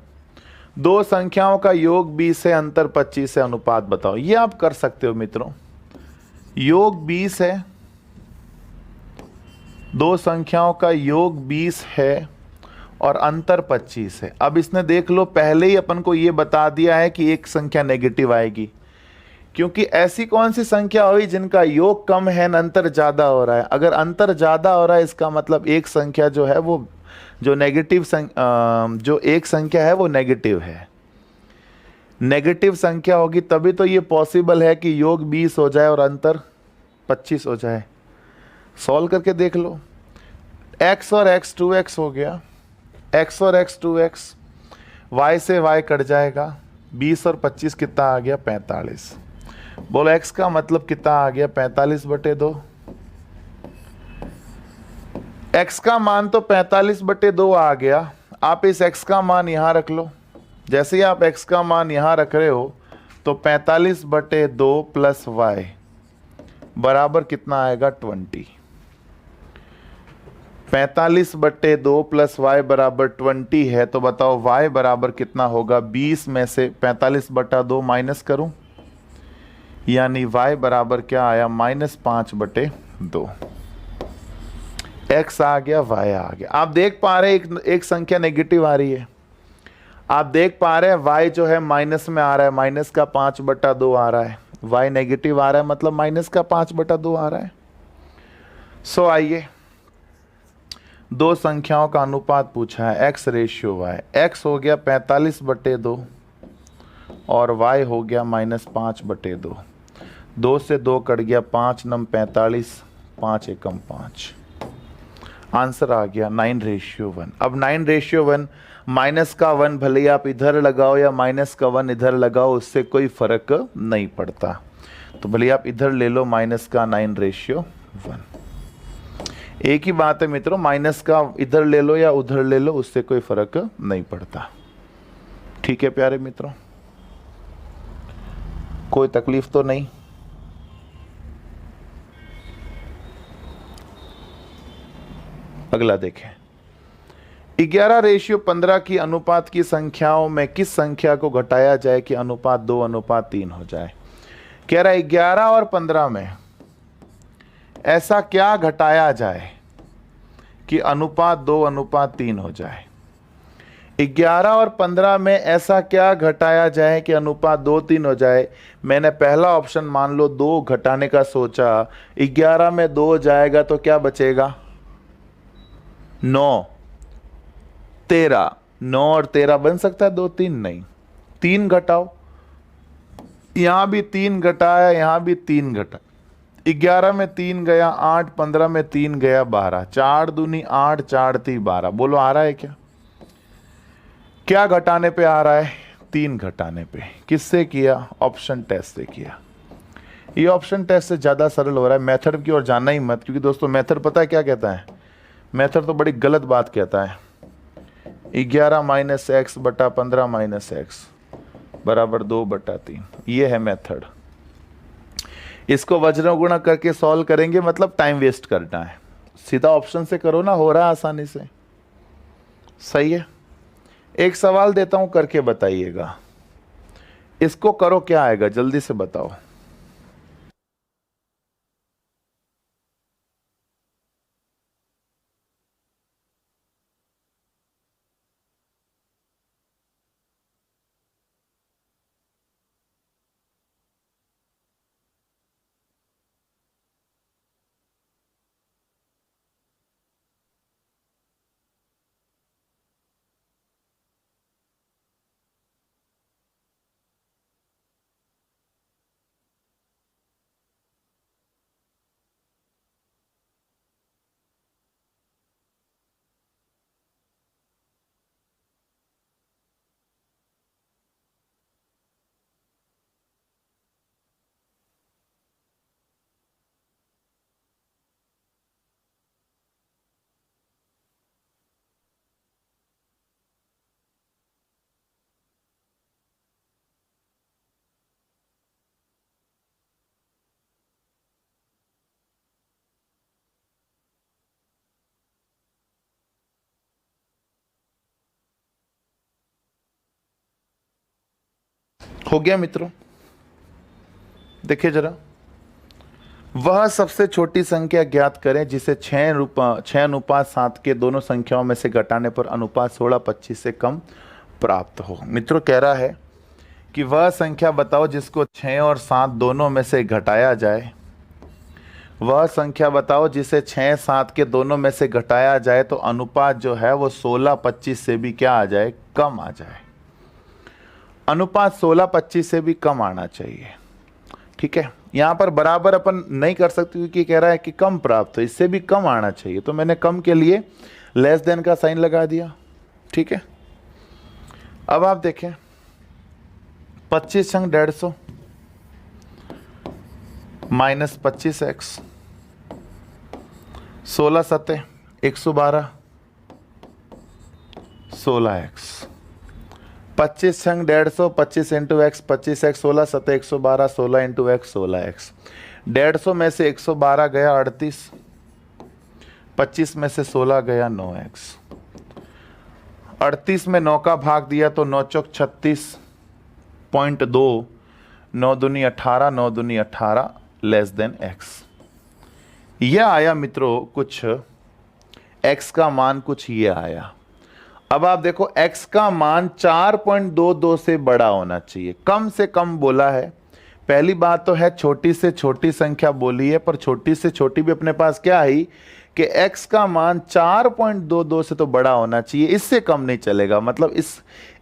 दो संख्याओं का योग 20 है, अंतर 25 है, अनुपात बताओ। ये आप कर सकते हो मित्रों। योग 20 है, दो संख्याओं का योग 20 है और अंतर 25 है। अब इसने देख लो पहले ही अपन को ये बता दिया है कि एक संख्या नेगेटिव आएगी, क्योंकि ऐसी कौन सी संख्या हुई जिनका योग कम है न अंतर ज्यादा हो रहा है। अगर अंतर ज्यादा हो रहा है इसका मतलब एक संख्या जो है वो जो नेगेटिव जो एक संख्या है वो नेगेटिव है। नेगेटिव संख्या होगी तभी तो ये पॉसिबल है कि योग 20 हो जाए और अंतर 25 हो जाए। सॉल्व करके देख लो। x और x 2x हो गया, x और x 2x, y से y कट जाएगा, 20 और 25 कितना आ गया? 45। बोलो x का मतलब कितना आ गया? 45/2। x का मान तो 45/2 आ गया। आप इस x का मान यहां रख लो। जैसे ही आप x का मान यहां रख रहे हो तो 45/2 प्लस y बराबर कितना आएगा? 20। 45/2 प्लस y बराबर 20 है, तो बताओ y बराबर कितना होगा? 20 में से 45/2 माइनस करूं, यानी y बराबर क्या आया, -5/2। x आ गया, y आ गया। आप देख पा रहे हैं एक संख्या नेगेटिव आ रही है। आप देख पा रहे हैं y जो है माइनस में आ रहा है, माइनस का 5/2 आ रहा है। y नेगेटिव आ रहा है मतलब माइनस का 5/2 आ रहा है। सो आइए, दो संख्याओं का अनुपात पूछा है, x रेशियो y। x हो गया 45/2 और y हो गया -5/2। 2 से 2 कट गया, 5 नम 45, 5 एकम 5। आंसर आ गया 9:1। अब 9:1, माइनस का 1 भले आप इधर लगाओ या माइनस का 1 इधर लगाओ, उससे कोई फर्क नहीं पड़ता। तो भले आप इधर ले लो माइनस का 9:1, एक ही बात है मित्रों, माइनस का इधर ले लो या उधर ले लो, उससे कोई फर्क नहीं पड़ता। ठीक है प्यारे मित्रों, कोई तकलीफ तो नहीं। अगला देखें, 11:15 की अनुपात की संख्याओं में किस संख्या को घटाया जाए कि अनुपात 2:3 हो जाए। कह रहा है 11 और 15 में ऐसा क्या घटाया जाए कि अनुपात 2:3 हो जाए। 11 और 15 में ऐसा क्या घटाया जाए कि अनुपात 2:3 हो जाए। मैंने पहला ऑप्शन मान लो 2 घटाने का सोचा, 11 में 2 जाएगा तो क्या बचेगा, 9, 13। 9 और 13 बन सकता है 2 3, नहीं। 3 घटाओ, यहां भी 3 घटाया, यहां भी 3 घटा। 11 में 3 गया 8, 15 में 3 गया 12, 4 दूनी 8, 4 3 12। बोलो आ रहा है क्या, क्या घटाने पे आ रहा है, 3 घटाने पे। किससे किया, ऑप्शन टेस्ट से किया। ये ऑप्शन टेस्ट से ज्यादा सरल हो रहा है, मेथड की ओर जाना ही मत, क्योंकि दोस्तों मेथड पता है क्या कहता है, मेथड तो बड़ी गलत बात कहता है। 11 - x बटा 15 - x बराबर 2/3, ये है मेथड। इसको वज्र गुणा करके सॉल्व करेंगे मतलब टाइम वेस्ट करना है। सीधा ऑप्शन से करो ना, हो रहा है आसानी से। सही है, एक सवाल देता हूं, करके बताइएगा। इसको करो, क्या आएगा जल्दी से बताओ। हो गया मित्रों, देखिए जरा, वह सबसे छोटी संख्या ज्ञात करें जिसे 6:7 के दोनों संख्याओं में से घटाने पर अनुपात 16:25 से कम प्राप्त हो। मित्रों कह रहा है कि वह संख्या बताओ जिसको 6 और 7 दोनों में से घटाया जाए। वह संख्या बताओ जिसे 6 7 के दोनों में से घटाया जाए तो अनुपात जो है वो 16:25 से भी क्या आ जाए, कम आ जाए। अनुपात 16:25 से भी कम आना चाहिए। ठीक है, यहां पर बराबर अपन नहीं कर सकते क्योंकि कह रहा है कि कम प्राप्त हो, इससे भी कम आना चाहिए, तो मैंने कम के लिए लेस देन का साइन लगा दिया। ठीक है, अब आप देखें 25 संग 150 माइनस 25x, 16 सत्ते 112, 16x। 25 संग 150, 25 इंटू एक्स, 25x, 16 सत्ते 112, 16 इंटू एक्स, 16x। 150 में से 112 गया 38, 25 में से 16 गया 9x। 38 में 9 का भाग दिया तो 9 चौक 36.2, 9 दूनी 18, 9 दूनी 18 लेस देन x। यह आया मित्रों कुछ, x का मान कुछ ये आया। अब आप देखो x का मान 4.22 से बड़ा होना चाहिए, कम से कम बोला है। पहली बात तो है छोटी से छोटी संख्या बोली है, पर छोटी से छोटी भी अपने पास क्या है कि x का मान 4.22 से तो बड़ा होना चाहिए, इससे कम नहीं चलेगा। मतलब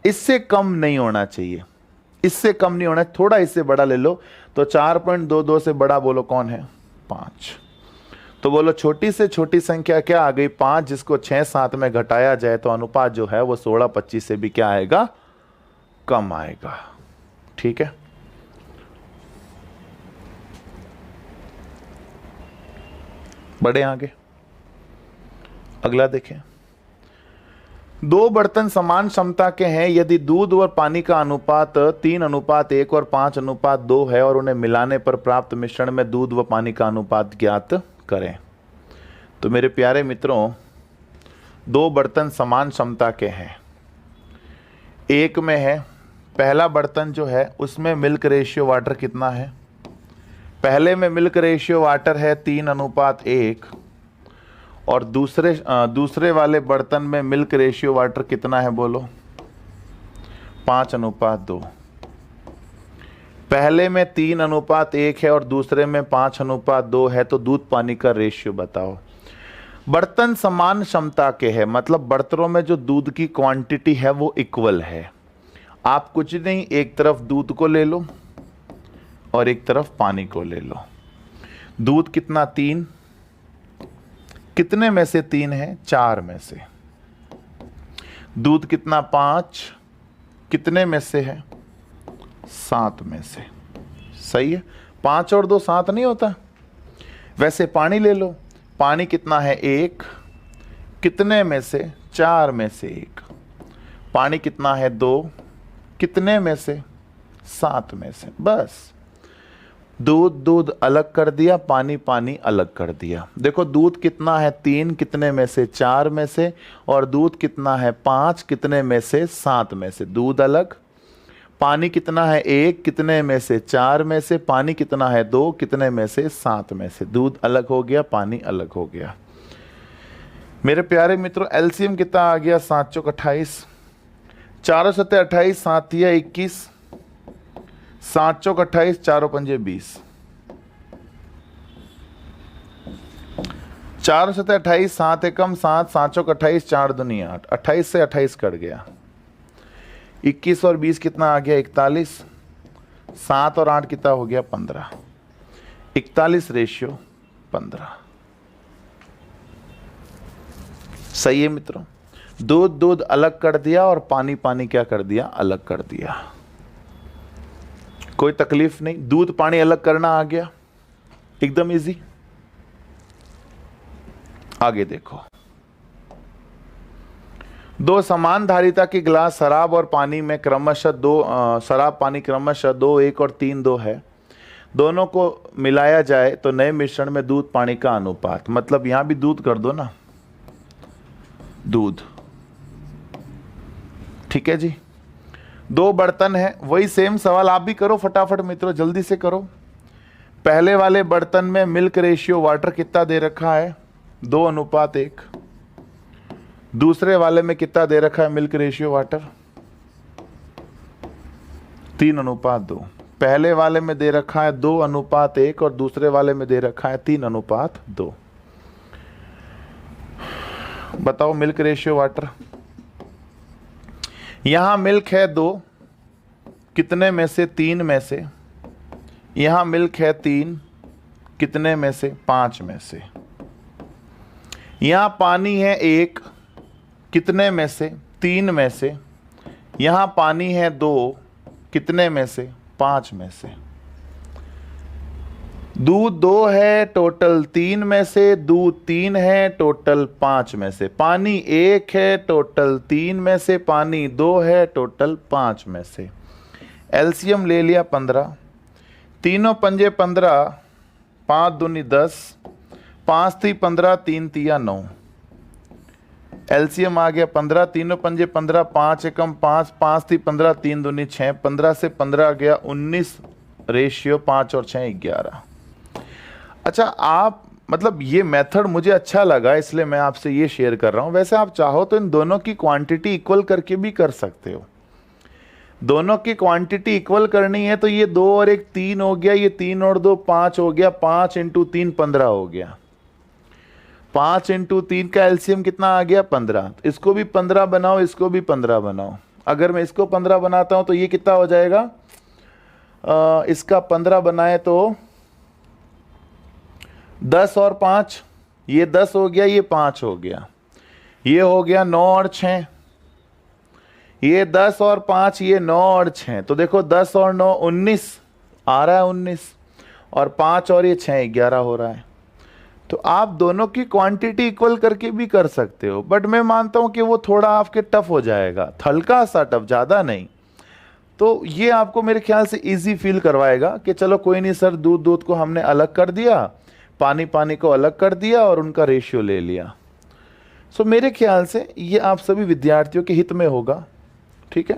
इससे कम नहीं होना चाहिए, इससे कम नहीं होना, थोड़ा इससे बड़ा ले लो। तो 4.22 से बड़ा बोलो कौन है? 5। तो बोलो छोटी से छोटी संख्या क्या आ गई? 5, जिसको 6 7 में घटाया जाए तो अनुपात जो है वो 16 25 से भी क्या आएगा? कम आएगा। ठीक है, बढ़े आगे। अगला देखें, 2 बर्तन समान क्षमता के हैं, यदि दूध और पानी का अनुपात 3:1 और 5:2 है और उन्हें मिलाने पर प्राप्त मिश्रण में दूध व पानी का अनुपात ज्ञात करें। तो मेरे प्यारे मित्रों, 2 बर्तन समान क्षमता के हैं। एक में है, पहला बर्तन जो है उसमें मिल्क रेशियो वाटर कितना है? पहले में मिल्क रेशियो वाटर है 3:1 और दूसरे वाले बर्तन में मिल्क रेशियो वाटर कितना है बोलो? 5:2। पहले में 3:1 है और दूसरे में 5:2 है, तो दूध पानी का रेशियो बताओ। बर्तन समान क्षमता के हैं, मतलब बर्तनों में जो दूध की क्वांटिटी है वो इक्वल है। आप कुछ नहीं, एक तरफ दूध को ले लो और एक तरफ पानी को ले लो। दूध कितना? 3। कितने में से 3 है? 4 में से। दूध कितना? 5। कितने में से है? 7 में से। सही है, 5 और 2 7 नहीं होता। वैसे पानी ले लो, पानी कितना है? 1। कितने में से? 4 में से 1। पानी कितना है? 2। कितने में से? 7 में से। बस दूध अलग कर दिया, पानी अलग कर दिया। देखो दूध कितना है? 3। कितने में से? 4 में से। और दूध कितना है? 5। कितने में से? 7 में से। दूध अलग। पानी कितना है? 1। कितने में से? 4 में से। पानी कितना है? 2। कितने में से? 7 में से। दूध अलग हो गया, पानी अलग हो गया। मेरे प्यारे मित्रों, एलसीएम कितना आ गया? 7 चौक 28, 4 सत्ते 28, 7 या 21, 7 चौक 28, 4 पंजे 20, 4 सत्ते 28, 7 एकम 7, 7 चौक 28, 4 दूनी 8, 28 से 28 कट गया। 21 और 20 कितना आ गया? 41। 7 और 8 कितना हो गया? 15। 41 रेशियो 15। सही है मित्रों, दूध अलग कर दिया और पानी क्या कर दिया? अलग कर दिया। कोई तकलीफ नहीं, दूध पानी अलग करना आ गया, एकदम इजी। आगे देखो, 2 समान धारिता की गिलास शराब और पानी में क्रमशः शराब पानी क्रमशः 2 1 और 3 2 है। दोनों को मिलाया जाए तो नए मिश्रण में दूध पानी का अनुपात, मतलब यहां भी दूध कर दो ना, दूध। ठीक है जी, 2 बर्तन है, वही सेम सवाल आप भी करो फटाफट मित्रों, जल्दी से करो। पहले वाले बर्तन में मिल्क रेशियो वाटर कितना दे रखा है? 2:1। दूसरे वाले में कितना दे रखा है मिल्क रेशियो वाटर? 3:2। पहले वाले में दे रखा है 2:1 और दूसरे वाले में दे रखा है 3:2। बताओ मिल्क रेशियो वाटर। यहां मिल्क है 2, कितने में से? 3 में से। यहां मिल्क है 3, कितने में से? 5 में से। यहां पानी है 1, कितने में से? 3 में से। यहां पानी है 2, कितने में से? 5 में से। दूध 2 है, टोटल 3 में से। दूध 3 है, टोटल 5 में से। पानी 1 है, टोटल 3 में से। पानी 2 है, टोटल 5 में से। एलसीएम ले लिया 15, तीनों पंजे 15, 5 दूनी 10, 5 थी 15, 3 तिया 9। एलसीएम आ गया 15, तीनों पंजे 15, 5 एकम 5, 5 थी 15, 3 दूनी 6, 15 से 15 गया 19, रेशियो 5 और 6 11। अच्छा, आप मतलब ये मेथड मुझे अच्छा लगा इसलिए मैं आपसे ये शेयर कर रहा हूँ। वैसे आप चाहो तो इन दोनों की क्वांटिटी इक्वल करके भी कर सकते हो। दोनों की क्वांटिटी इक्वल करनी है तो ये 2 और 1 3 हो गया, ये 3 और 2 5 हो गया, 5 इंटू 3 15 हो गया। 5 इंटू 3 का एलसीएम कितना आ गया? 15। इसको भी 15 बनाओ, इसको भी 15 बनाओ। अगर मैं इसको 15 बनाता हूं तो ये कितना हो जाएगा? इसका 15 बनाए तो 10 और 5, ये 10 हो गया, ये 5 हो गया, ये हो गया 9 और 6, ये 10 और 5, ये 9 और 6। तो देखो 10 और 9 19 आ रहा है, 19, और 5 और ये 6 11 हो रहा है। तो आप दोनों की क्वांटिटी इक्वल करके भी कर सकते हो, बट मैं मानता हूं कि वो थोड़ा आपके टफ हो जाएगा, हल्का सा टफ, ज़्यादा नहीं। तो ये आपको मेरे ख्याल से इजी फील करवाएगा कि चलो कोई नहीं सर, दूध को हमने अलग कर दिया, पानी को अलग कर दिया और उनका रेशियो ले लिया। सो मेरे ख्याल से ये आप सभी विद्यार्थियों के हित में होगा। ठीक है,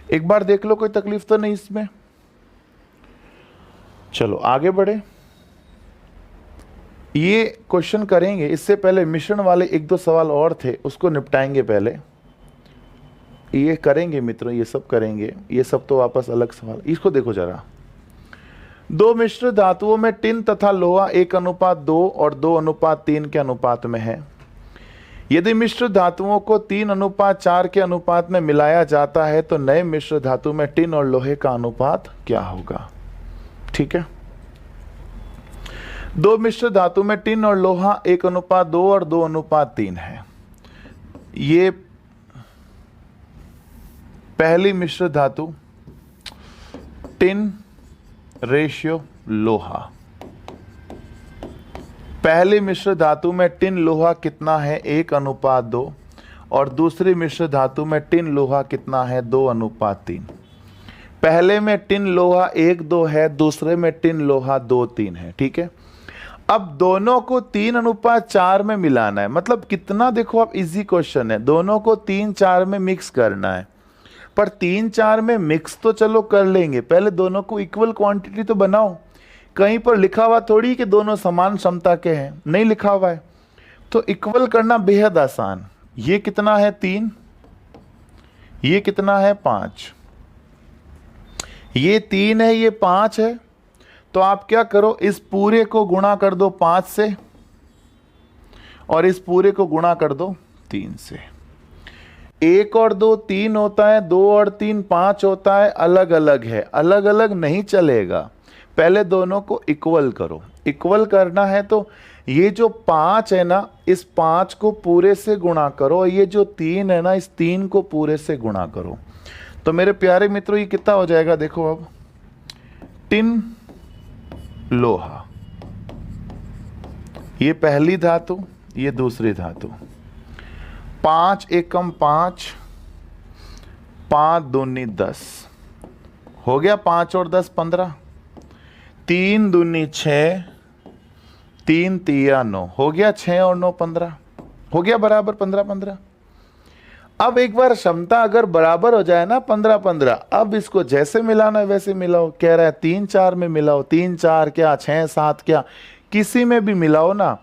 एक बार देख लो, कोई तकलीफ तो नहीं इसमें। चलो आगे बढ़े, ये क्वेश्चन करेंगे। इससे पहले मिश्रण वाले 1-2 सवाल और थे, उसको निपटाएंगे पहले। ये करेंगे मित्रों, ये सब करेंगे, ये सब तो वापस अलग सवाल। इसको देखो जरा, 2 मिश्र धातुओं में टिन तथा लोहा 1:2 और 2:3 के अनुपात में है। यदि मिश्र धातुओं को 3:4 के अनुपात में मिलाया जाता है तो नए मिश्र धातु में टिन और लोहे का अनुपात क्या होगा? ठीक है, 2 मिश्र धातु में टिन और लोहा 1:2 और 2:3 है। ये पहली मिश्र धातु टिन रेशियो लोहा, पहली मिश्र धातु में टिन लोहा कितना है? 1:2, और दूसरी मिश्र धातु में टिन लोहा कितना है? 2:3। पहले में टिन लोहा 1-2 है, दूसरे में टिन लोहा 2-3 है। ठीक है, अब दोनों को 3:4 में मिलाना है। मतलब कितना, देखो आप, इजी क्वेश्चन है। दोनों को 3-4 में मिक्स करना है, पर 3-4 में मिक्स तो चलो कर लेंगे, पहले दोनों को इक्वल क्वांटिटी तो बनाओ। कहीं पर लिखा हुआ थोड़ी कि दोनों समान क्षमता के हैं, नहीं लिखा हुआ है, तो इक्वल करना बेहद आसान। ये कितना है? 3, ये कितना है? 5। ये 3 है, ये 5 है, तो आप क्या करो, इस पूरे को गुणा कर दो 5 से और इस पूरे को गुणा कर दो 3 से। 1 और 2 3 होता है, 2 और 3 5 होता है, अलग अलग है, अलग अलग नहीं चलेगा। पहले दोनों को इक्वल करो। इक्वल करना है तो ये जो 5 है ना, इस 5 को पूरे से गुणा करो, और ये जो 3 है ना, इस 3 को पूरे से गुणा करो। तो मेरे प्यारे मित्रों, ये कितना हो जाएगा? देखो अब, टिन लोहा, ये पहली धातु, ये दूसरी धातु। 5 एकम 5, 5 दूनी 10 हो गया, 5 और 10 15, 3 दूनी 6, 3 तिया 9 हो गया, 6 और 9 15 हो गया, बराबर 15-15। अब एक बार क्षमता अगर बराबर हो जाए ना 15-15, अब इसको जैसे मिलाना है वैसे मिलाओ। कह रहा है 3-4 में मिलाओ, 3-4 क्या, 6-7 क्या, किसी में भी मिलाओ ना।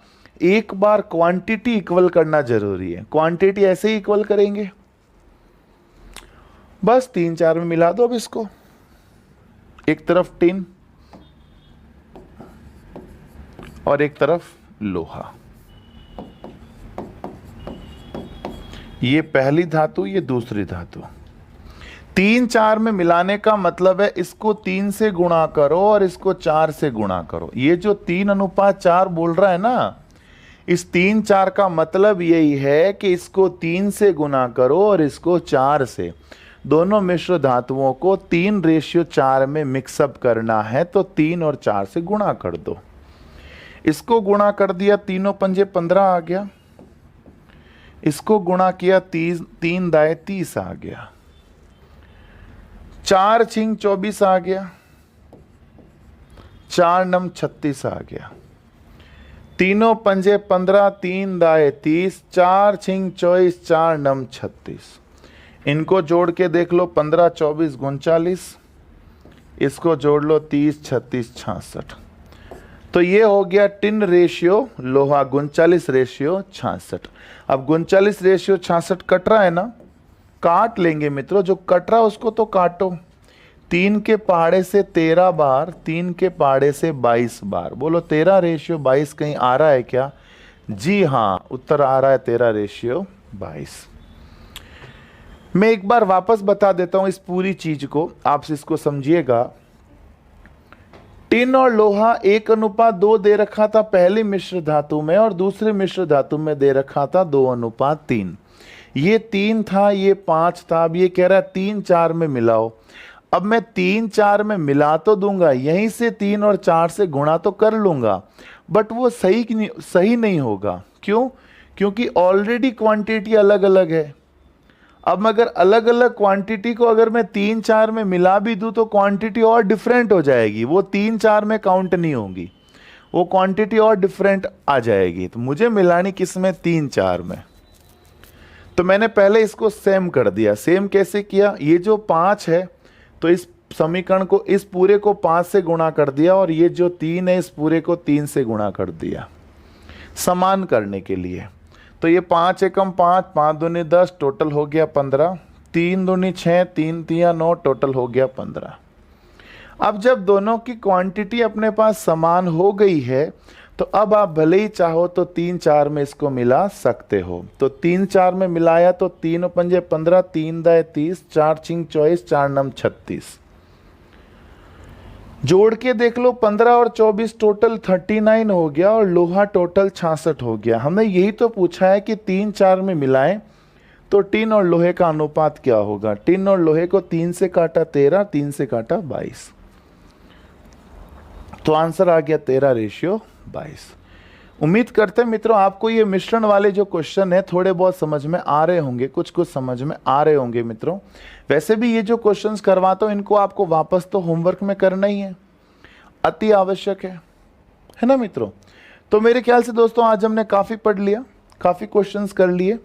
एक बार क्वांटिटी इक्वल करना जरूरी है। क्वांटिटी ऐसे ही इक्वल करेंगे, बस 3-4 में मिला दो। अब इसको एक तरफ टिन और एक तरफ लोहा, ये पहली धातु, ये दूसरी धातु। 3-4 में मिलाने का मतलब है इसको 3 से गुणा करो और इसको 4 से गुणा करो। ये जो 3:4 बोल रहा है ना, इस 3-4 का मतलब यही है कि इसको 3 से गुणा करो और इसको 4 से। दोनों मिश्र धातुओं को 3:4 में मिक्सअप करना है, तो 3 और 4 से गुणा कर दो। इसको गुणा कर दिया, 3 पंजे 15 आ गया। इसको गुणा किया, 3 दाए 30 आ गया। 4 छिंग 24 आ गया, 4 नम 36 आ गया। 3 पंजे 15, 3 दाए 30, 4 छिंग 24, 4 नम 36। इनको जोड़ के देख लो, 15 24 39, इसको जोड़ लो 30, 36, 66। तो ये हो गया टिन रेशियो लोहा 39 रेशियो 66। अब 39 रेशियो 66 कट रहा है ना, काट लेंगे मित्रों, जो कट रहा है उसको तो काटो। 3 के पहाड़े से 13 बार, 3 के पहाड़े से 22 बार। बोलो 13 रेशियो 22 कहीं आ रहा है क्या? जी हाँ, उत्तर आ रहा है 13 रेशियो 22। मैं एक बार वापस बता देता हूं इस पूरी चीज को, आप इसको समझिएगा। टिन और लोहा 1:2 दे रखा था पहली मिश्र धातु में, और दूसरे मिश्र धातु में दे रखा था 2:3। ये 3 था, ये 5 था। अब ये कह रहा है 3, 4 में मिलाओ। अब मैं 3, 4 में मिला तो दूंगा, यहीं से 3 और 4 से गुणा तो कर लूंगा, बट वो सही नहीं होगा। क्यों? क्योंकि ऑलरेडी क्वांटिटी अलग अलग है। अब मैं अगर अलग अलग क्वांटिटी को अगर मैं 3, 4 में मिला भी दूं तो क्वांटिटी और डिफरेंट हो जाएगी, वो 3, 4 में काउंट नहीं होगी, वो क्वांटिटी और डिफरेंट आ जाएगी। तो मुझे मिलानी किस में? 3, 4 में। तो मैंने पहले इसको सेम कर दिया। सेम कैसे किया? ये जो 5 है तो इस समीकरण को, इस पूरे को 5 से गुणा कर दिया, और ये जो 3 है इस पूरे को 3 से गुणा कर दिया समान करने के लिए। तो ये 5 एकम 5, 5 दूनी 10, टोटल हो गया 15, 3 दूनी 6, 3 तिया 9, टोटल हो गया 15। अब जब दोनों की क्वांटिटी अपने पास समान हो गई है तो अब आप भले ही चाहो तो 3, 4 में इसको मिला सकते हो। तो 3, 4 में मिलाया तो 3 पंजे 15, 3 दाए 30, 4 छिंग 24, 4 नम 36। जोड़ के देख लो, 15 और 24 टोटल 39 हो गया, और लोहा टोटल 66 हो गया। हमने यही तो पूछा है कि 3, 4 में मिलाएं तो टिन और लोहे का अनुपात क्या होगा। टिन और लोहे को 3 से काटा 13, 3 से काटा 22, तो आंसर आ गया 13 रेशियो 22। उम्मीद करते हैं मित्रों आपको ये मिश्रण वाले जो क्वेश्चन है थोड़े बहुत समझ में आ रहे होंगे, कुछ कुछ समझ में आ रहे होंगे मित्रों। वैसे भी ये जो क्वेश्चंस करवाता हूं इनको आपको वापस तो होमवर्क में करना ही है, अति आवश्यक है ना मित्रों। तो मेरे ख्याल से दोस्तों आज हमने काफी पढ़ लिया, काफी क्वेश्चंस कर लिए,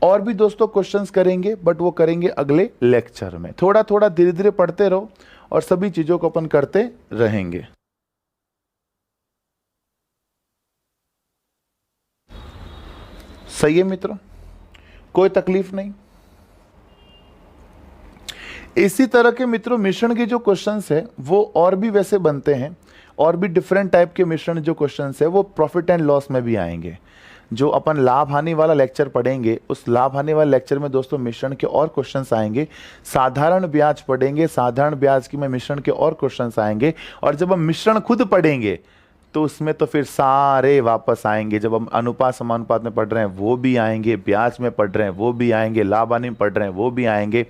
और भी दोस्तों क्वेश्चंस करेंगे, बट वो करेंगे अगले लेक्चर में। थोड़ा थोड़ा धीरे धीरे पढ़ते रहो और सभी चीजों को अपन करते रहेंगे। सही है मित्रों, कोई तकलीफ नहीं। इसी तरह के मित्रों मिश्रण के जो क्वेश्चंस है वो और भी वैसे बनते हैं, और भी डिफरेंट टाइप के मिश्रण जो क्वेश्चंस है वो प्रॉफिट एंड लॉस में भी आएंगे। जो अपन लाभ हानि वाला लेक्चर पढ़ेंगे उस लाभ हानि वाले लेक्चर में दोस्तों मिश्रण के और क्वेश्चंस आएंगे। साधारण ब्याज पढ़ेंगे, साधारण ब्याज की में मिश्रण के और क्वेश्चंस आएंगे, और जब हम मिश्रण खुद पढ़ेंगे तो उसमें तो फिर सारे वापस आएंगे। जब हम अनुपात समानुपात में पढ़ रहे हैं वो भी आएंगे, ब्याज में पढ़ रहे हैं वो भी आएंगे, लाभ हानि में पढ़ रहे हैं वो भी आएंगे।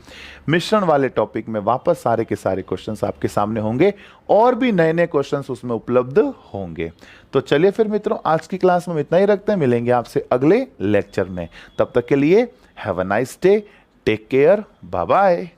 मिश्रण वाले टॉपिक में वापस सारे के सारे क्वेश्चंस आपके सामने होंगे, और भी नए नए क्वेश्चंस उसमें उपलब्ध होंगे। तो चलिए फिर मित्रों आज की क्लास में इतना ही रखते हैं, मिलेंगे आपसे अगले लेक्चर में। तब तक के लिए have a nice day, take care, bye bye.